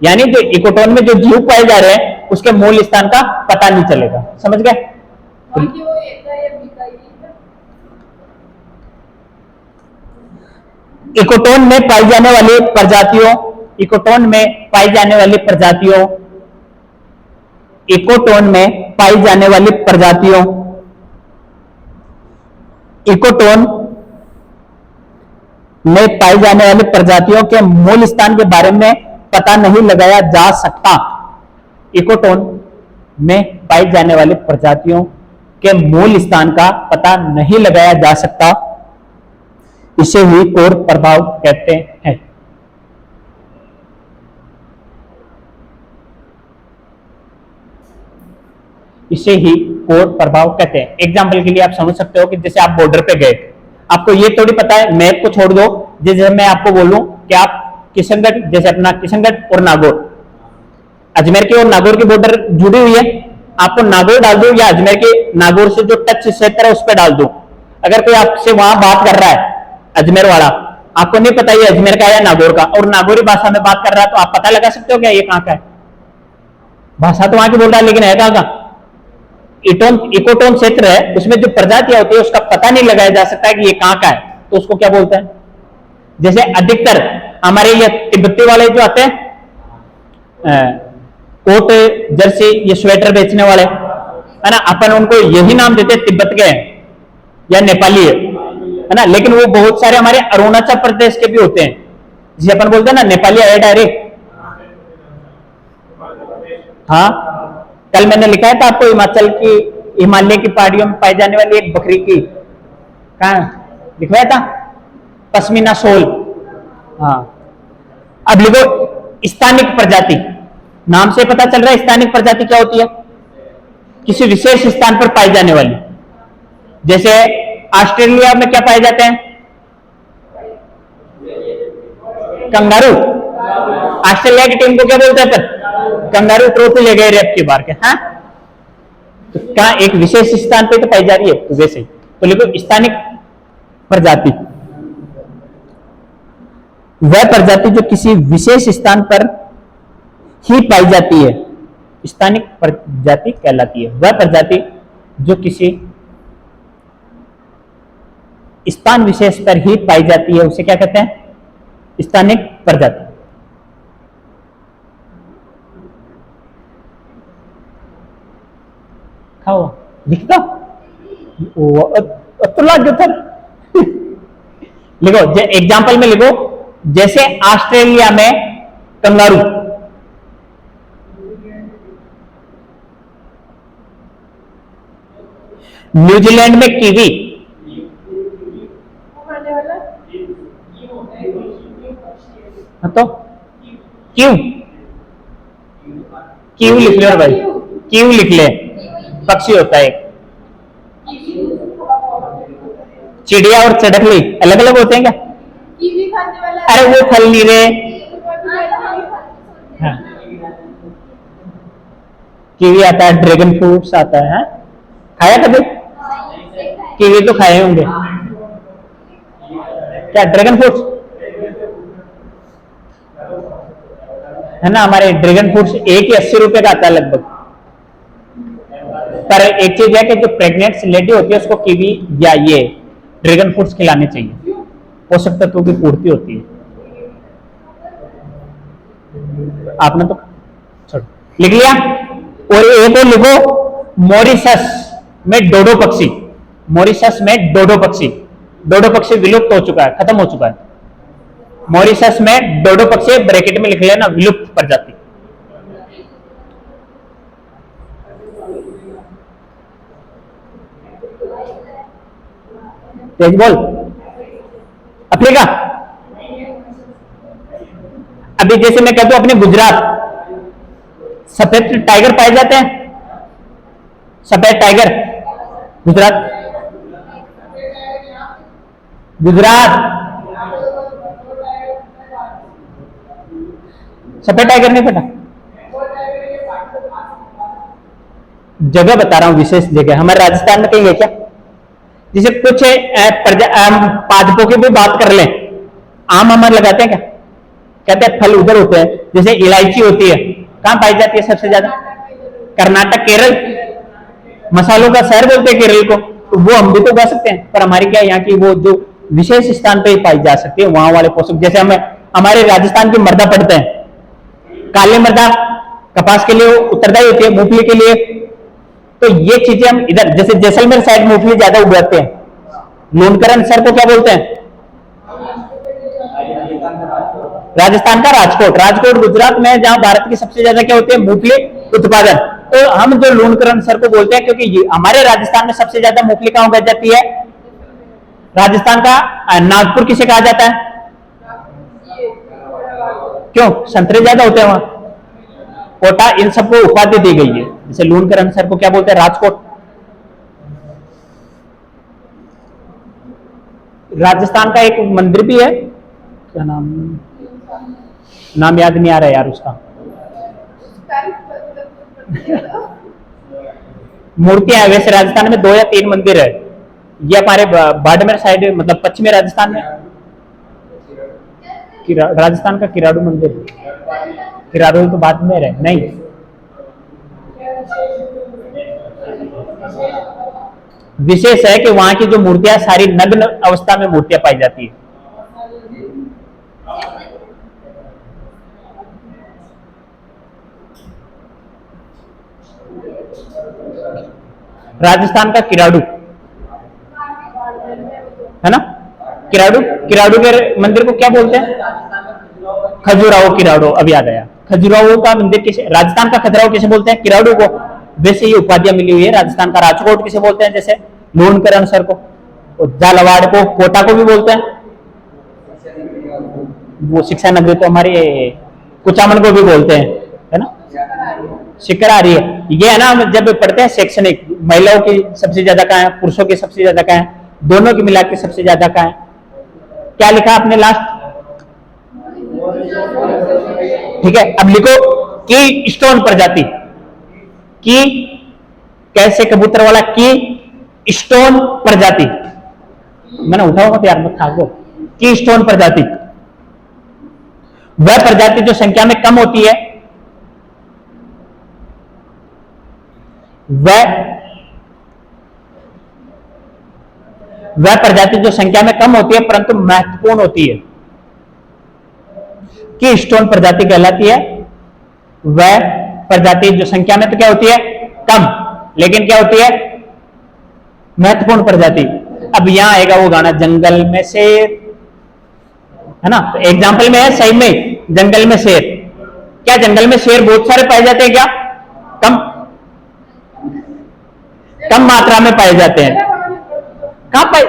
S1: यानी जो इकोटोन में जो जीव पाए जा रहे हैं उसके मूल स्थान का पता नहीं चलेगा। समझ गए?
S2: बाकी वो ए का या बी का ही है।
S1: इकोटोन में पाई जाने वाली प्रजातियों, इकोटोन में पाई जाने वाली प्रजातियों, इकोटोन में पाई जाने वाली प्रजातियों, इकोटोन में पाई जाने वाली प्रजातियों के मूल स्थान के बारे में पता नहीं लगाया जा सकता। इकोटोन में पाई जाने वाली प्रजातियों के मूल स्थान का पता नहीं लगाया जा सकता, इसे ही कोर प्रभाव कहते हैं। इसे ही कोर प्रभाव कहते हैं। एग्जाम्पल के लिए आप समझ सकते हो कि जैसे आप बॉर्डर पे गए, आपको ये थोड़ी पता है, मैप को छोड़ दो, जैसे मैं आपको बोलूं कि आप किशनगढ़, जैसे अपना किशनगढ़ और नागौर, अजमेर की और नागौर की बॉर्डर जुड़ी हुई है, आपको नागौर डाल दो या अजमेर के नागौर से जो टच क्षेत्र है उस पर डाल दो, अगर कोई आपसे वहां बात कर रहा है अजमेर वाला, आपको नहीं पता ये अजमेर का है या नागौर का, और नागौरी भाषा में बात कर रहा है, तो आप पता लगा सकते हो क्या ये कहां का है? भाषा तो वहां की बोल रहा है लेकिन है कहां का? इकोटोन क्षेत्र है, उसमें जो प्रजातियां होती है उसका पता नहीं लगाया जा सकता है कि ये कहां का है, तो उसको क्या बोलते हैं? जैसे अधिकतर हमारे ये तिब्बती वाले जो आते हैं, कोट जर्सी ये स्वेटर बेचने वाले है ना, अपन उनको यही नाम देते हैं तिब्बत के हैं या नेपाली है ना, लेकिन वो बहुत सारे हमारे अरुणाचल प्रदेश के भी होते हैं, जिसे अपन बोलते हैं ना नेपाली है डायरेक्ट। हाँ, कल मैंने लिखा था आपको हिमाचल की, हिमालय की पहाड़ियों में पाई जाने वाली एक बकरी की, कहा लिखवाया था? पश्मीना शॉल। हाँ, अब लिखो स्थानिक प्रजाति, नाम से पता चल रहा है स्थानिक प्रजाति क्या होती है? किसी विशेष स्थान पर पाई जाने वाली। जैसे ऑस्ट्रेलिया में क्या पाए जाते हैं? कंगारू। ऑस्ट्रेलिया की टीम को क्या बोलते हैं? कंगारू ट्रॉफी ले गए रेप की बार के। हाँ, तो क्या एक विशेष स्थान पे तो पाई जा रही है, तो वैसे ही तो लिखो स्थानिक प्रजाति, वह प्रजाति जो किसी विशेष स्थान पर ही पाई जाती है, स्थानिक प्रजाति कहलाती है। वह प्रजाति जो किसी स्थान विशेष पर ही पाई जाती है उसे क्या कहते हैं? स्थानिक प्रजाति। खाओ लिखता तो लाग था। लिखो एग्जाम्पल में लिखो, जैसे ऑस्ट्रेलिया में कंगारू, न्यूजीलैंड में कीवी, तो क्यों क्यों लिख ले भाई, क्यों लिख ले, पक्षी होता है। चिड़िया और चड़कली अलग अलग होते हैं क्या?
S2: कीवी खाने वाला,
S1: अरे वो फल नहीं रहे। हाँ। कीवी आता है, ड्रैगन फ्रूट्स आता है, खाया कभी? कीवी तो खाए होंगे, क्या ड्रैगन फ्रूट्स है ना, हमारे ड्रैगन फ्रूट्स एक ही 80 रुपए का आता है लगभग। पर एक चीज है कि जो प्रेग्नेंट लेडी होती है उसको कीवी या ये ड्रैगन फ्रूट्स खिलाने चाहिए, पोषक तत्वों की पूर्ति होती है। आपने तो छोड़ लिख लिया। और एक और लिखो, मॉरिशस में डोडो पक्षी, मॉरिशस में डोडो पक्षी, डोडो पक्षी विलुप्त हो चुका है, खत्म हो चुका है। मॉरिशस में डोडो पक्षी ब्रैकेट में लिख लेना, विलुप्त प्रजाति। तेज बोल। अफ्रीका, अभी जैसे मैं कहता हूं अपने गुजरात सफेद टाइगर पाए जाते हैं, सफेद टाइगर गुजरात, गुजरात सफेद टाइगर नहीं पता? जगह बता रहा हूं, विशेष जगह हमारे राजस्थान में कहीं है क्या? जैसे कुछ पादपों की भी बात कर लें, आम अमर लगाते हैं क्या? कहते हैं फल उधर होते हैं। जैसे इलायची होती है, कहां पाई जाती है सबसे ज्यादा? कर्नाटक, केरल। मसालों का शहर बोलते हैं केरल को, तो वो हम भी तो उगा सकते हैं, पर हमारी क्या यहाँ की वो जो विशेष स्थान पे ही पाई जा सकती है, वहां वाले पोषक। जैसे हमें हमारे राजस्थान की मृदा पढ़ते हैं, काली मृदा कपास के लिए उत्तरदायी होती है, मूंगफली के लिए। तो ये चीजें हम इधर, जैसे जैसलमेर साइड मूंगफली ज्यादा उगाते हैं। लूनकरण सर को क्या बोलते हैं? राजस्थान का राजकोट। राजकोट गुजरात में, जहां भारत की सबसे ज्यादा क्या होती है? मूंगफली उत्पादन। तो हम जो लूनकरण सर को बोलते हैं, क्योंकि हमारे राजस्थान में सबसे ज्यादा मूंगफली कहां उगाई जाती है? राजस्थान का नागपुर किसे कहा जाता है? क्यों? संतरे ज्यादा होते हैं वहां। कोटा, इन सबको उपाधि दी गई है। जैसे लूनकरण सर को क्या बोलते हैं? राजकोट। राजस्थान का एक मंदिर भी है, क्या नाम याद नहीं आ रहा यार उसका। मूर्तियां है वैसे राजस्थान में 2 या 3 मंदिर है। ये हमारे बाड़मेर साइड, मतलब पश्चिमी राजस्थान में राजस्थान का किराड़ू मंदिर। किराड़ू तो बाड़मेर है नहीं। विशेष है कि वहां की जो मूर्तियां सारी नग्न अवस्था में मूर्तियां पाई जाती है। राजस्थान का किराड़ू है ना, किराड़ू के मंदिर को क्या बोलते हैं? खजुराहो किराड़ू। अब याद आया, खजुराहो का मंदिर किसे, राजस्थान का खजुराहो किसे बोलते हैं? किराड़ू को। वैसे ये उपाधियां मिली हुई है। राजस्थान का राजकोट किसे बोलते हैं? जैसे लूनकरण सर को, और झालावाड़ को, कोटा को भी बोलते हैं। वो शिक्षा नगरी तो हमारी कुचामन को भी बोलते हैं, है ना। शिखर आ रही है, ये है ना, जब पढ़ते हैं शैक्षणिक, महिलाओं की सबसे ज्यादा कहाँ है, पुरुषों की सबसे ज्यादा कहाँ है, दोनों की मिला के सबसे ज्यादा कहाँ है? क्या लिखा आपने लास्ट? ठीक है, अब लिखो की स्टोन प्रजाति। की कैसे कबूतर वाला की स्टोन प्रजाति। मैंने उठाओ मत यार, मत खाओ। की स्टोन प्रजाति वह प्रजाति जो संख्या में कम होती है, वह प्रजाति जो संख्या में कम होती है परंतु महत्वपूर्ण होती है, की स्टोन प्रजाति कहलाती है। वह प्रजाति जो संख्या में तो क्या होती है? कम, लेकिन क्या होती है? महत्वपूर्ण प्रजाति। अब यहां आएगा वो गाना, जंगल में शेर, है ना। तो एग्जाम्पल में है, सही में जंगल में शेर। क्या जंगल में शेर बहुत सारे पाए जाते हैं? क्या कम मात्रा में पाए जाते हैं? कहां पाए?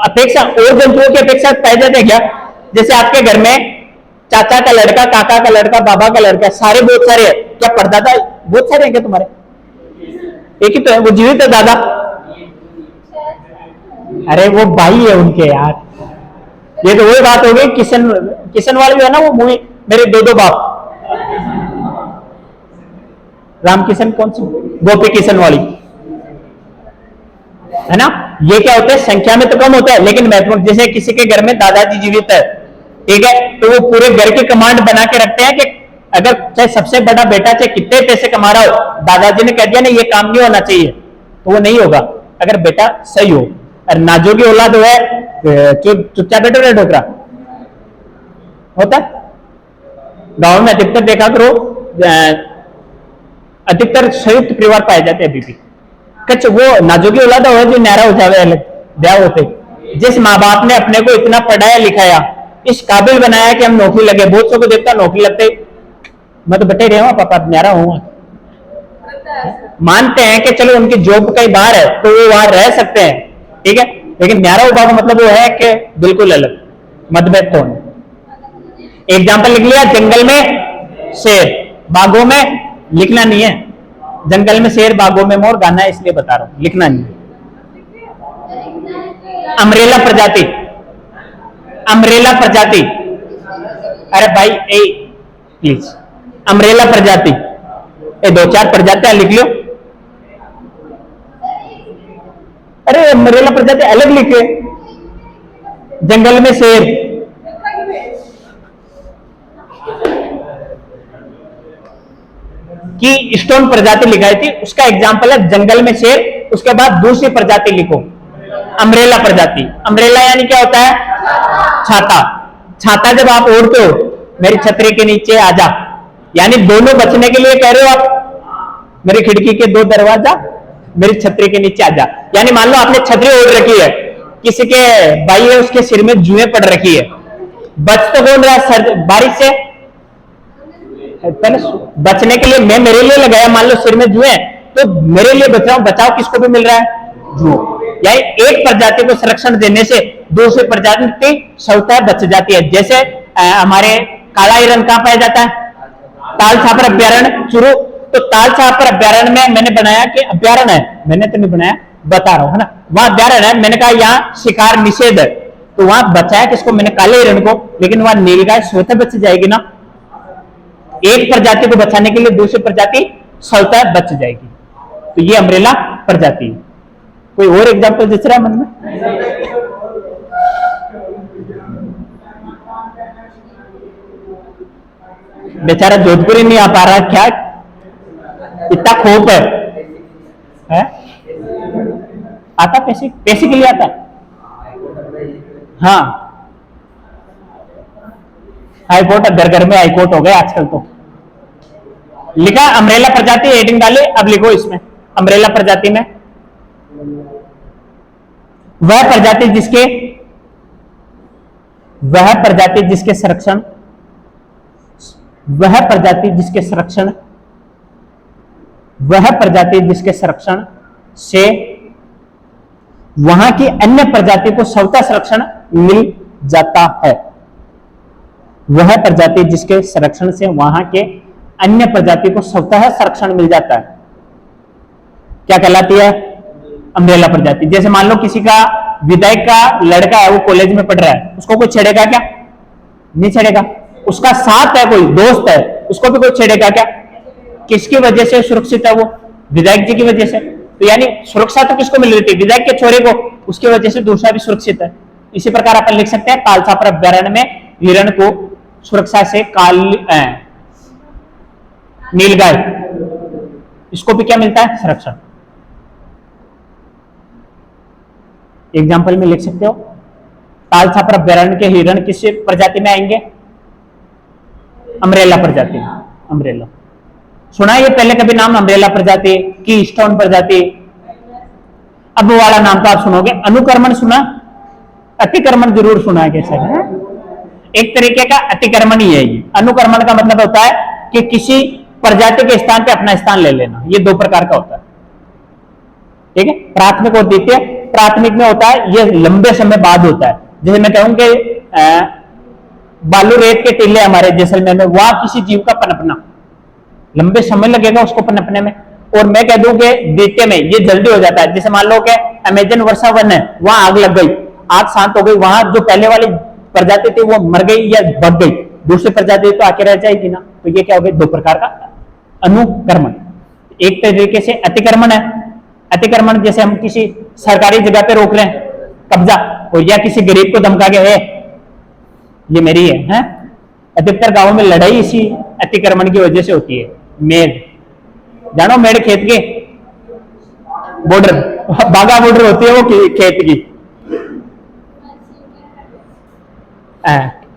S1: अपेक्षा और जंतुओं की अपेक्षा पाए जाते हैं क्या? जैसे आपके घर में चाचा का लड़का, काका का लड़का, बाबा का लड़का, सारे बहुत सारे हैं। क्या परदादा बहुत सारे हैं क्या तुम्हारे? एक ही तो है, वो जीवित है दादा। अरे वो भाई है उनके यार। ये तो वही बात हो गई, किशन वाली जो है ना वो मूवी, मेरे 2 बाप, राम किशन, कौन सी, गोपी किशन वाली, है ना। ये क्या होता है? संख्या में तो कम होता है लेकिन महत्वपूर्ण। जैसे किसी के घर में दादाजी जीवित है, ठीक है, तो वो पूरे घर की कमांड बना के रखते हैं कि अगर चाहे सबसे बड़ा बेटा चाहे कितने पैसे कमा रहा हो, दादाजी ने कह दिया ना ये काम नहीं होना चाहिए, तो वो नहीं होगा अगर बेटा सही हो। और नाजोगी औलाद है, चुपचाप बैठो रे ढोकरा होता है। गांव में अधिकतर देखा करो, अधिकतर संयुक्त परिवार पाए जाते हैं अभी भी। कच वो नाजोगी औलाद हो जो न्यारा हो जावे अलग ब्याह होते। जिस माँ बाप ने अपने को इतना पढ़ाया लिखाया, इस काबिल बनाया कि हम नौकरी लगे, बहुत सौ को देखता नौकरी लगते मैं तो बटे रहा हूँ, पापा न्यारा हूँ, मानते हैं कि चलो उनकी जॉब कहीं बाहर है तो वो वहां रह सकते हैं, ठीक है, लेकिन न्यारा उबा का मतलब वो है कि बिल्कुल अलग, मतभेद कौन। एग्जाम्पल लिख लिया, जंगल में शेर, बागों में लिखना नहीं है। जंगल में शेर, बागों में मोर, गाना है इसलिए बता रहा हूं, लिखना नहीं। अमरेला प्रजाति, अमरेला प्रजाति, अरे भाई ए प्लीज, अमरेला प्रजाति, ये 2-4 प्रजातियां लिख लो। अरे अम्ब्रेला प्रजाति अलग लिखे, जंगल में शेर, की स्टोन प्रजाति लिखाई थी, उसका एग्जाम्पल है जंगल में शेर। उसके बाद दूसरी प्रजाति लिखो, अम्ब्रेला प्रजाति। अम्ब्रेला यानी क्या होता है? छाता। छाता जब आप ओढ़ते हो, मेरी छतरी के नीचे आजा, यानी दोनों बचने के लिए कह रहे हो आप, मेरी खिड़की के दो दरवाजा, मेरी छतरी के नीचे आजा। यानी मान लो आपने छतरी ओढ़ रखी है, किसी के भाई है उसके सिर में जुएं पड़ रखी है, बच तो कौन रहा है बारिश से? पहले बचने के लिए मैं मेरे लिए लगाया, मान लो सिर में जुएं, तो मेरे लिए बचाओ, बचाओ किसको भी मिल रहा है? जुओं। यानी एक प्रजाति को संरक्षण देने से दूसरी प्रजाति स्वतः बच जाती है। जैसे हमारे काला हिरण कहां पाया जाता है? ताल छापर अभ्यारण्य चुरू। तो ताल छापर अभ्यारण्य में मैंने बनाया कि अभ्यारण्य है, मैंने तो नहीं बनाया, बता रहा हूं, है ना, वहां अभ्यारण्य है, मैंने कहा यहाँ शिकार निषेध है, तो वहां बचाया किसको? मैंने काले हिरण को। लेकिन वहां नीलगाय स्वतः बच जाएगी ना, एक प्रजाति को बचाने के लिए दूसरी प्रजाति स्वतः बच जाएगी। तो ये अम्ब्रेला प्रजाति। कोई और एग्जाम्पल दिख रहा है मन में? बेचारा जोधपुरी नहीं आ पा रहा, क्या इतना खोप है? आता पैसे, पैसे के लिए आता है। हाँ, हाईकोर्ट, घर घर में हाईकोर्ट हो गए आजकल तो। लिखा अम्ब्रेला प्रजाति, हेडिंग डाले, अब लिखो इसमें अम्ब्रेला प्रजाति में वह प्रजाति जिसके संरक्षण, वह प्रजाति जिसके संरक्षण से वहां की अन्य प्रजाति को स्वतः संरक्षण मिल जाता है। वह प्रजाति जिसके संरक्षण से वहां के अन्य प्रजाति को स्वतः संरक्षण मिल जाता है, क्या कहलाती है? अम्ब्रेला प्रजाति। जैसे मान लो किसी का विधायक का लड़का है, वो कॉलेज में पढ़ रहा है, उसको कोई छेड़ेगा क्या? नहीं छेड़ेगा। उसका साथ है, कोई दोस्त है, उसको भी कोई छेड़ेगा क्या? किसकी वजह से सुरक्षित है वो? विधायक जी की वजह से। तो यानी सुरक्षा तो किसको मिल रही थी? विधायक के छोरे को, उसकी वजह से दूसरा भी सुरक्षित है। इसी प्रकार अपन लिख सकते हैं ताल छापर अभ्यारण्य में हिरण को सुरक्षा से नीलगाय, इसको भी क्या मिलता है? संरक्षण। एग्जाम्पल में लिख सकते हो, ताल छापर अभ्यारण्य के हिरण किस प्रजाति में आएंगे? अम्ब्रेला प्रजाति। अम्ब्रेला सुना है ये पहले कभी नाम? अम्ब्रेला प्रजाति की स्टोन प्रजाति। अब वाला नाम तो आप सुनोगे, अनुकर्मण सुना? अतिक्रमण जरूर सुना है। कैसे है? एक तरीके का अतिक्रमण ही है ये। अनुकर्मण का मतलब होता है कि किसी प्रजाति के स्थान पे अपना स्थान ले लेना। ये दो प्रकार का होता है, ठीक है? प्राथमिक और द्वितीय। प्राथमिक में होता है ये लंबे समय बाद होता है। जैसे मैं कहूं कि बालू रेत के टीले हमारे जैसलमेर में, वहां किसी जीव का पनपना लंबे समय लगेगा उसको पनपने में, और मैं कह दूं कि द्वितीय में ये जल्दी हो जाता है। जैसे मान लो कि अमेजन वर्षा वन है, वहां आग लग गई, आग शांत हो गई, वहां जो पहले वाली प्रजाति थी वो मर गई या भग गई, दूसरी प्रजाति तो आके रह जाएगी ना। तो ये क्या हो गया? दो प्रकार का अनुकर्मण। एक तरीके से अतिक्रमण है। अतिक्रमण जैसे हम किसी सरकारी जगह पे रोक रहे हैं कब्जा, और या किसी गरीब को धमका के है ये मेरी है? अधिकतर गांवों में लड़ाई इसी अतिक्रमण की वजह से होती है। मेड़, जानो मेड़ खेत के बॉर्डर, बागा बॉर्डर होती है वो खेत की।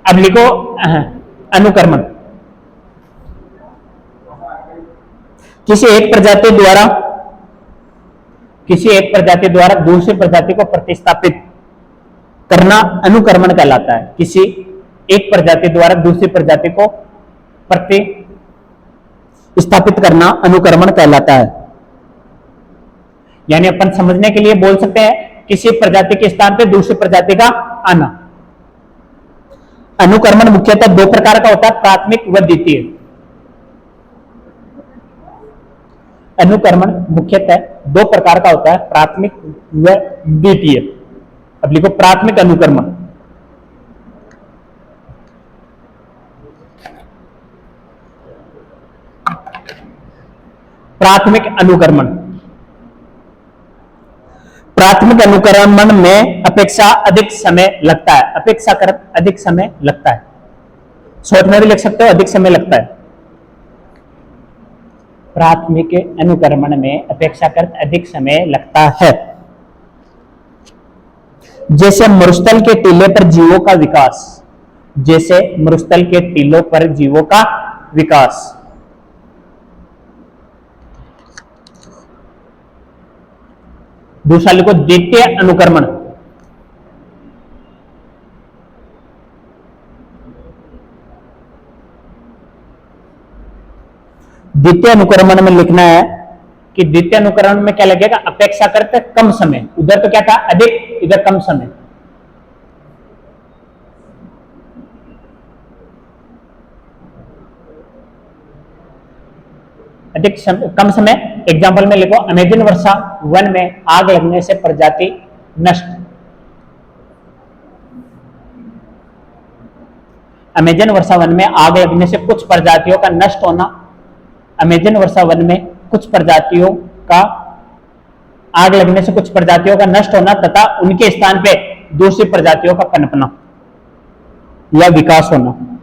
S1: अब लिखो अनुकर्मण। किसी एक प्रजाति द्वारा दूसरी प्रजाति को प्रतिस्थापित करना अनुकर्मण कहलाता है। किसी एक प्रजाति द्वारा दूसरी प्रजाति को प्रतिस्थापित करना अनुकर्मण कहलाता है। यानी अपन समझने के लिए बोल सकते हैं किसी प्रजाति के स्थान पे दूसरी प्रजाति का आना। अनुकर्मण मुख्यतः दो प्रकार का होता है, प्राथमिक व द्वितीय। अनुकर्मण मुख्यतः दो प्रकार का होता है, प्राथमिक व द्वितीय। अब लिखो प्राथमिक अनुकर्मण। प्राथमिक अनुकर्मण। प्राथमिक अनुक्रमण में अपेक्षा अधिक समय लगता है, अपेक्षाकृत अधिक समय लगता है। शॉर्ट में भी लिख सकते हो, अधिक समय लगता है। प्राथमिक अनुक्रमण में अपेक्षाकृत अधिक समय लगता है। जैसे मरुस्थल के टीले पर जीवों का विकास, जैसे मरुस्थल के टीलों पर जीवों का विकास। दूसरा लिखो द्वितीय अनुक्रमण। द्वितीय अनुक्रमण में लिखना है कि द्वितीय अनुक्रमण में क्या लगेगा, अपेक्षाकृत कम समय। उधर तो क्या था अधिक, इधर कम समय। अधिक कम समय। एग्जाम्पल में लिखो अमेजन वर्षा वन में आग लगने से प्रजाति नष्ट। अमेजन वर्षा वन में आग लगने से कुछ प्रजातियों का नष्ट होना। अमेजन वर्षा वन में कुछ प्रजातियों का आग लगने से कुछ प्रजातियों का नष्ट होना तथा उनके स्थान पे दूसरी प्रजातियों का पनपना या विकास होना।